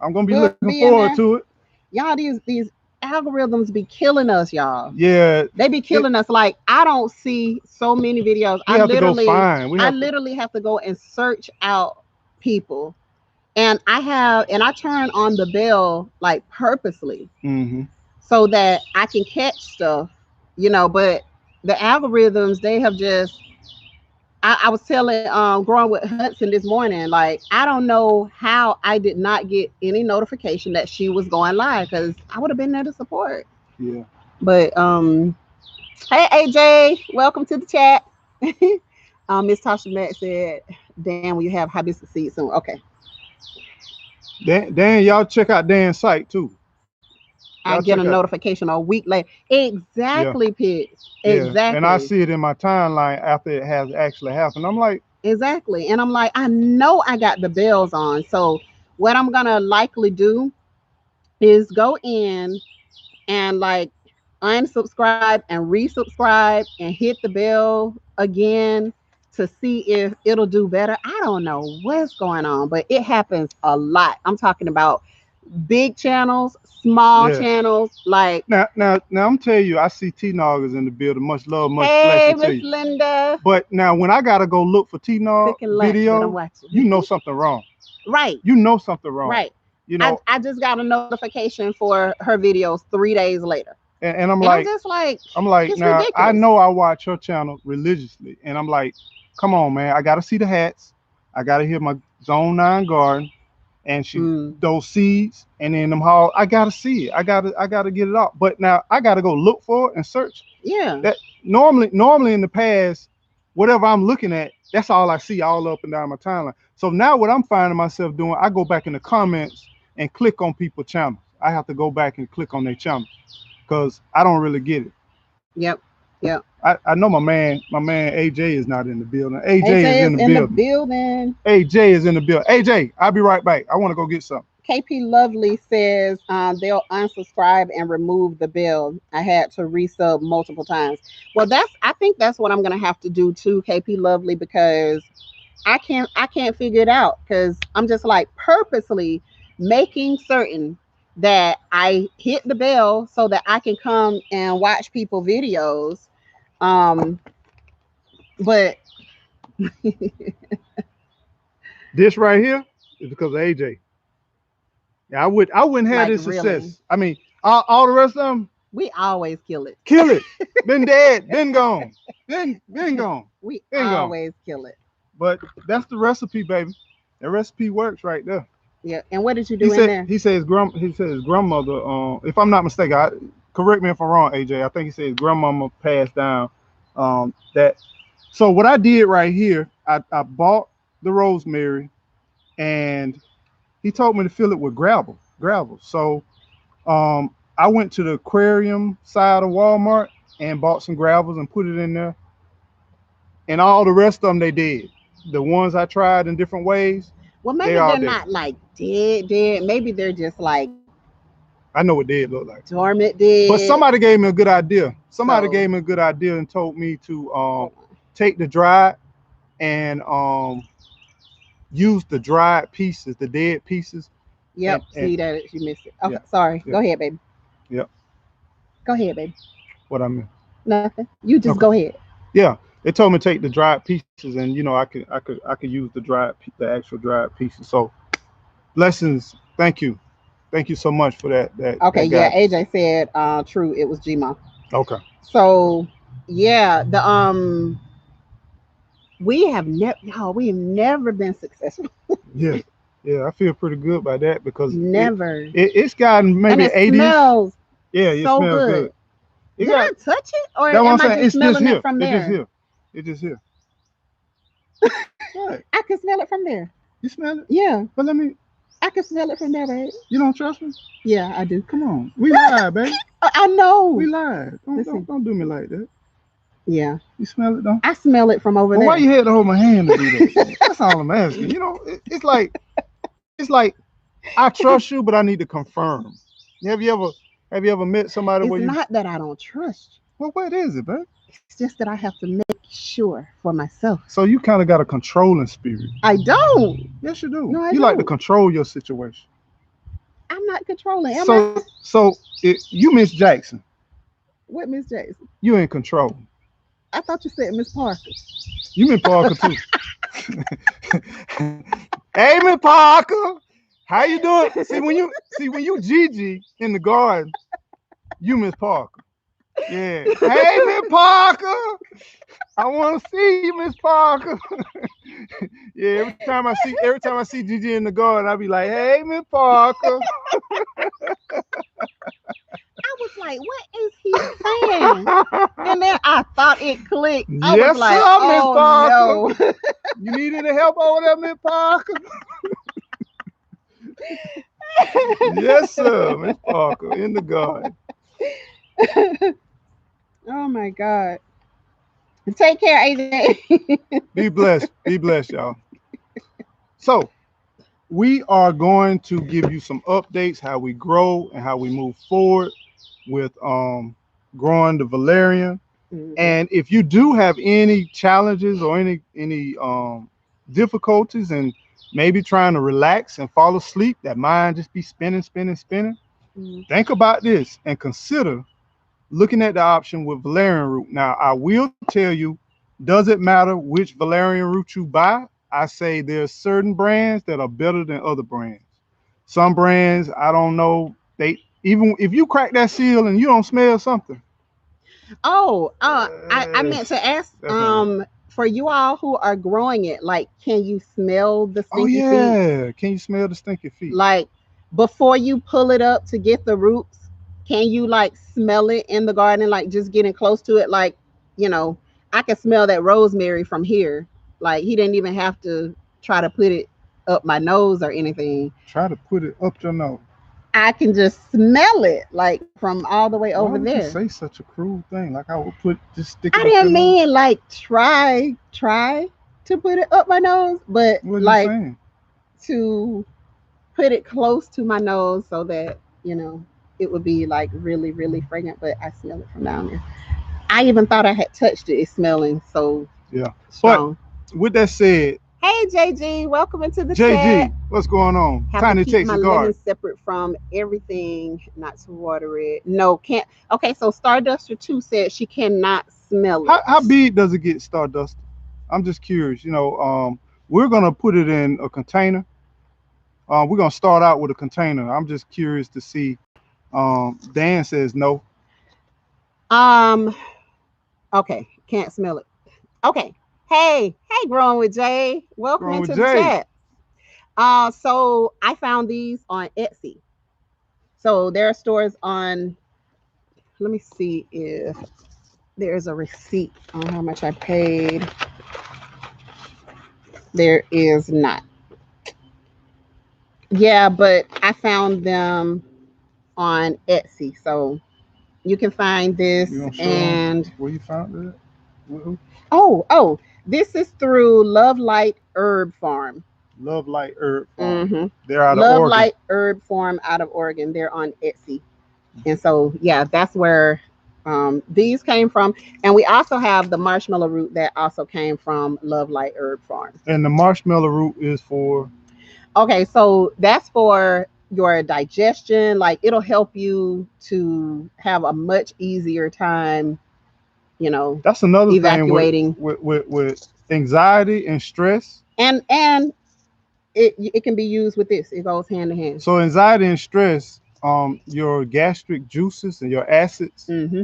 I'm gonna be We'll looking be in forward there. to it. Y'all, these algorithms be killing us, y'all. Yeah, They be it, killing us. Like I don't see so many videos. we have to go find. We I have to. literally have to go and search out people. And I turn on the bell like purposely Mm-hmm. so that I can catch stuff. But the algorithms, they have just I was telling growing with Hudson this morning, like I don't know how I did not get any notification that she was going live because I would have been there to support. Yeah. But hey AJ, welcome to the chat. Miss Tasha Matt said, "Dan, will you have hibiscus seeds soon?" Okay, Dan, y'all check out Dan's site too. I get a notification a week later. Yeah, Exactly, Pitts. yeah. And I Exactly. see it in my timeline after it has actually happened. I'm like, Exactly. And I'm like, I know I got the bells on. So what I'm gonna likely do is go in and like unsubscribe and resubscribe and hit the bell again to see if it'll do better. I don't know what's going on, but it happens a lot. I'm talking about big channels, small yeah. channels, like, Now, I'm telling you, I see T-Nog is in the building. Much love, much hey, blessing to Miss you. Linda. But now, when I gotta go look for T-Nog Cooking lunch, but I'm videos, watching. you know something wrong. Right, You know something wrong. right. You I, know, I just got a notification for her videos 3 days later. and I'm And I'm like, just like, it's now I ridiculous. know I watch her channel religiously, and I'm like, come on, man, I gotta see the hats, I gotta hear my Zone 9 garden, and she Mm, those seeds, and then them haul. I gotta see it. I gotta get it out. But now I gotta go look for it and search. yeah. That normally in the past, whatever I'm looking at, that's all I see all up and down my timeline. So now what I'm finding myself doing, I go back in the comments and click on people's channels. I have to go back and click on their channels because I don't really get it. Yep. Yep. I know my man AJ is not in the building. AJ is AJ in is the in the building. building. AJ is in the building. AJ, I'll be right back. I want to go get something. KP Lovely says they'll unsubscribe and remove the bill. I had to resub multiple times. Well, I think that's what I'm gonna have to do too, KP Lovely, because I can't figure it out because I'm just like purposely making certain that I hit the bell so that I can come and watch people videos. Um, but This right here is because of AJ. Yeah, I wouldn't have like this really, success. I mean, all the rest of them, we always kill it. kill it. Been dead, been gone, been gone, We been gone. always kill it. But that's the recipe, baby. That recipe works right there. Yeah. And what did you He do in said there? he said his grandmother. If I'm not mistaken, correct me if I'm wrong, AJ. I think he said his grandmama passed down that. So what I did right here, I bought the rosemary, and he told me to fill it with gravel. So I went to the aquarium side of Walmart and bought some gravels and put it in there. And all the rest of them they did. The ones I tried in different ways, Well, they maybe all they're did. not like dead, dead. Maybe they're just like I know what dead look like. dormant But dead. somebody gave me a good idea. Somebody So gave me a good idea and told me to hold on. take the dried and use the dried pieces, the dead pieces, Yep. and See that you missed it. yeah, Okay. Sorry. yeah, Go ahead, baby. yeah. Go ahead, baby. What I mean. Nothing. You just Okay. go ahead. Yeah, they told me to take the dried pieces, and I could use the actual dried pieces. So blessings. Thank you so much for Okay. that Yeah. guidance. AJ said, true. It was Gma. Okay. So yeah, we have never been successful. Yeah, yeah. I feel pretty good about that because Never. it's gotten And maybe it 80ish. smells Yeah, it so smells good. good. It Did I got touch it, or That's what I'm am I saying. just It's just smelling it here. from It's just there? here. It's just here. Right. I can smell it from there. You smell it? Yeah, But let me. I can smell it from there, babe. You don't trust me? Yeah, I do. Come on. We live, baby. I We know. live. Don't, don't, Listen. don't do me like that. Yeah, You smell it, though? I smell it from over But why there. you had to hold my hand to do that? That's all I'm asking. It's like I trust you, but I need to confirm. Have you ever met somebody It's where you? not that I don't trust Well, what is it, babe? you. It's just that I have to make sure for myself. So you kind of got a controlling spirit. I don't. Yes, you do. No, I You like to don't. control your situation. I'm not controlling. Am I? So you Miss Jackson. What, Miss Jackson? You in control. I thought you said Miss Parker. You Miss Parker too. Hey, Miss Parker. How you doing? See when you Gigi in the garden, you Miss Parker. Yeah. Hey, Miss Parker. I want to see you, Miss Parker. Yeah. Every time I see Gigi in the garden, I be like, hey, Miss Parker. I was like, what is he saying? And then I thought it clicked. I was Yes, like, sir, Miss oh Parker. no. You need any help over there, Miss Parker? Yes, sir, Miss Parker in the garden. Oh my God. Take care, AJ. Be blessed, y'all. So we are going to give you some updates how we grow and how we move forward with growing the Valerian. Mhm. And if you do have any challenges or any difficulties and maybe trying to relax and fall asleep, that mind just be spinning, spinning, spinning. Mhm. Think about this and consider looking at the option with valerian root. Now, I will tell you, does it matter which valerian root you buy? I say there's certain brands that are better than other brands. Some brands, I don't know, they even if you crack that seal and you don't smell something, Oh, I uh, meant to ask, that's not it. for you all who are growing it, like, can you smell the Oh stinky feet? yeah, can you smell the stinky feet? Like, before you pull it up to get the roots, can you like smell it in the garden, like just getting close to it? Like, you know, I can smell that rosemary from here. Like, he didn't even have to try to put it up my nose or anything. Try to put it up your nose. I can just smell it like from all the way over Why would you there. say such a cruel thing? Like I would put just stick I it up your didn't nose? mean like try to put it up my nose, but What are you like saying? to put it close to my nose so that, it would be like really, really fragrant, but I smell it from down there. I even thought I had touched it. It's smelling so Yeah. But strong. with that said, Hey JG, welcome into the chat. JG, what's going on? Have to Tiny keep Texas my Guard. lemon separate from everything, not to water it. No, can't. Okay, so Starduster 2 said she cannot smell it. How big does it get, Stardust? I'm just curious. We're gonna put it in a container. We're gonna start out with a container. I'm just curious to see. Dan says no. Um, okay, can't smell it. Okay. Hey, growing with Jay. Welcome Going with into the Jay. chat. So I found these on Etsy. So there are stores on, let me see if there's a receipt on how much I paid. There is not. Yeah, but I found them on Etsy. So you can find this. You gonna show them And where you found it? oh, this is through Love Light Herb Farm. Love Light Herb Farm. Mm-hmm. They're out of Love Oregon. Light Herb Farm out of Oregon. They're on Etsy. And so, yeah, that's where these came from. And we also have the marshmallow root that also came from Love Light Herb Farm. And the marshmallow root is for. Okay, so that's for your digestion. Like, it'll help you to have a much easier time, you know, That's another thing with evacuating. anxiety and stress. And it can be used with this. It goes hand in hand. So anxiety and stress, your gastric juices and your acids, Mm-hmm.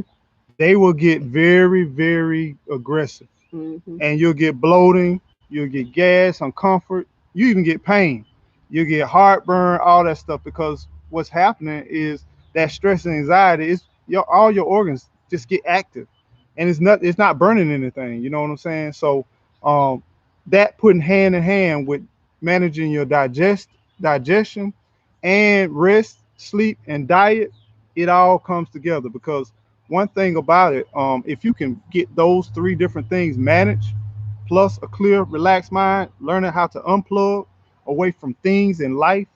they will get very, very aggressive, Mm-hmm. and you'll get bloating, you'll get gas, uncomfort, you even get pain, you get heartburn, all that stuff because what's happening is that stress and anxiety is all your organs just get active, and it's not burning anything. You know what I'm saying? So um, that putting hand in hand with managing your digestion and rest, sleep, and diet, it all comes together because one thing about it, if you can get those three different things managed, plus a clear, relaxed mind, learning how to unplug away from things in life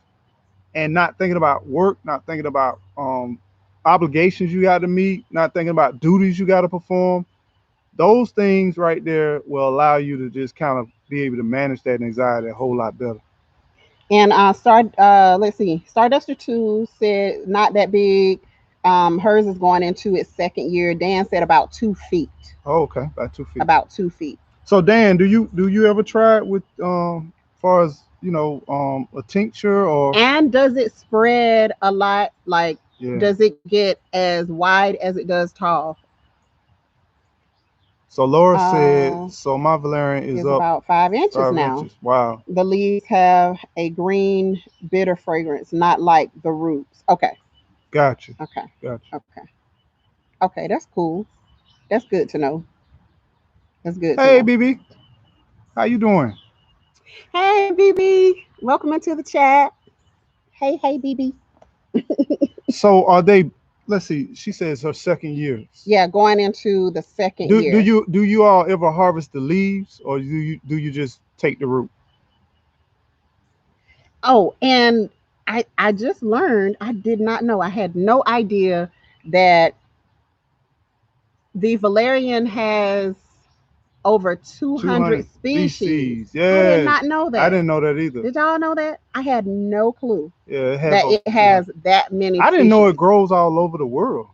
and not thinking about work, not thinking about obligations you got to meet, not thinking about duties you got to perform. Those things right there will allow you to just kind of be able to manage that anxiety a whole lot better. And let's see, Starduster 2 said not that big. Hers is going into its second year. Dan said about 2 feet. Oh, okay, about 2 feet. About 2 feet. So Dan, do you ever try it with far as a tincture or And does it spread a lot? Like, yeah. does it get as wide as it does tall? So Laura said, Uh, so my Valerian is is up about 5 inches 5 inches. now. Wow. The leaves have a green, bitter fragrance, not like the roots. Okay, Gotcha. okay, Gotcha. okay, okay. That's cool. That's good to know. That's good to Hey know. BB, how you doing? Hey, BB, welcome into the chat. Hey, BB. So are they? Let's see. She says her second year. Yeah, going into the second Do year. you all ever harvest the leaves, or do you just take the root? Oh, and I just learned, I did not know. I had no idea that the Valerian has over Two 200 hundred species. species. I did Yes, not know I that. didn't know that either. Did y'all know that? I had no clue Yeah, it has that over it has 200. that many I didn't know it species. grows all over the world.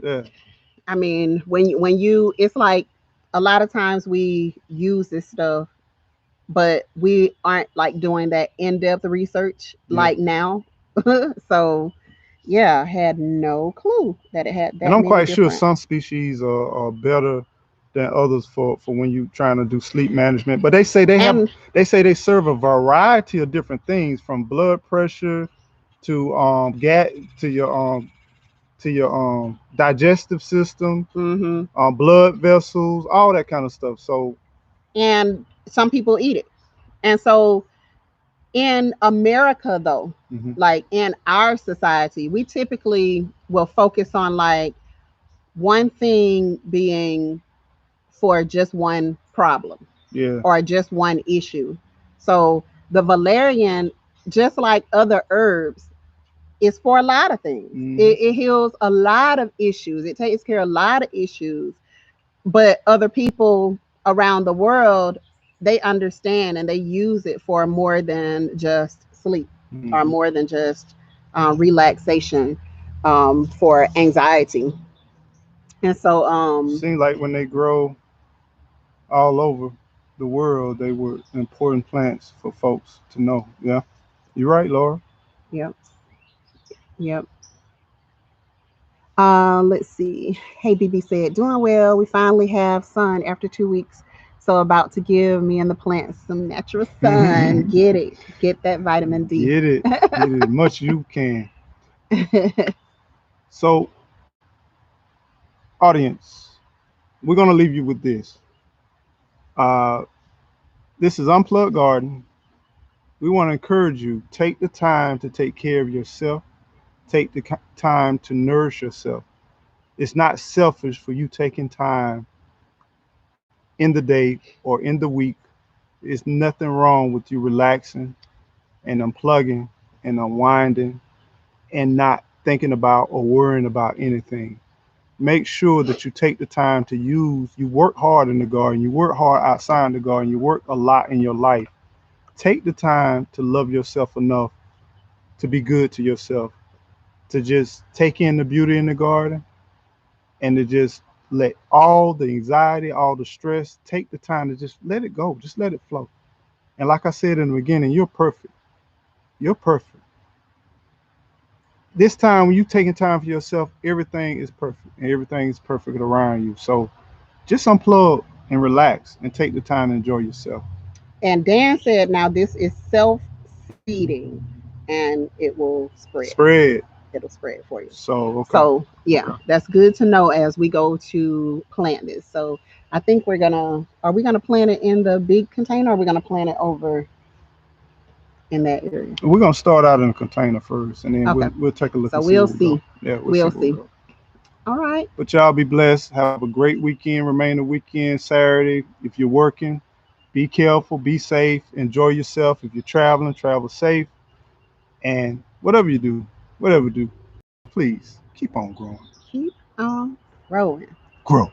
Yeah. I mean, when you it's like a lot of times we use this stuff, but we aren't like doing that in-depth research Yeah. like now. So yeah, I had no clue that it had And that I'm many quite sure different. some species are better than others for when you're trying to do sleep management. But And they say they serve a variety of different things from blood pressure to gut to your digestive system, hmm blood vessels, all that kind of stuff. So and some people eat it. And so in America though, mhm, like in our society, we typically will focus on like one thing being for just one problem yeah. or just one issue. So the valerian, just like other herbs, is for a lot of things. Hmm. It heals a lot of issues. It takes care of a lot of issues. But other people around the world, they understand and they use it for more than just sleep or Hmm. more than just relaxation, for anxiety. And so, Seems like when they grow all over the world, they were important plants for folks to know. Yeah, you're right, Laura. yep, yep. Let's see. Hey, BB said, doing well. We finally have sun after 2 weeks. So about to give me and the plants some natural sun. Get it. Get that vitamin D. Get it as much you can. So, audience, we're gonna leave you with this. Uh, this is Unplugged Garden. We want to encourage you: take the time to take care of yourself. Take the time to nourish yourself. It's not selfish for you taking time in the day or in the week. There's nothing wrong with you relaxing and unplugging and unwinding and not thinking about or worrying about anything. Make sure that you take the time to you work hard in the garden, you work hard outside the garden, you work a lot in your life. Take the time to love yourself enough to be good to yourself, to just take in the beauty in the garden and to just let all the anxiety, all the stress, take the time to just let it go, just let it flow. And like I said in the beginning, you're perfect. You're perfect. This time when you taking time for yourself, everything is perfect and everything is perfect around you. So just unplug and relax and take the time to enjoy yourself. And Dan said, now this is self-seeding and it will spread. Spread. It'll spread for you. So okay. So yeah, Okay. that's good to know as we go to plant this. So I think are we gonna plant it in the big container or are we gonna plant it over in that area? We're gonna start out in a container first and then Okay. we'll take a look So and see we'll where we go. see. Yeah, we'll see We'll where we see. go. All right. But y'all be blessed. Have a great weekend, remainder weekend, Saturday. If you're working, be careful, be safe, enjoy yourself. If you're traveling, travel safe. And whatever you do, please keep on growing. Keep on growing. Grow.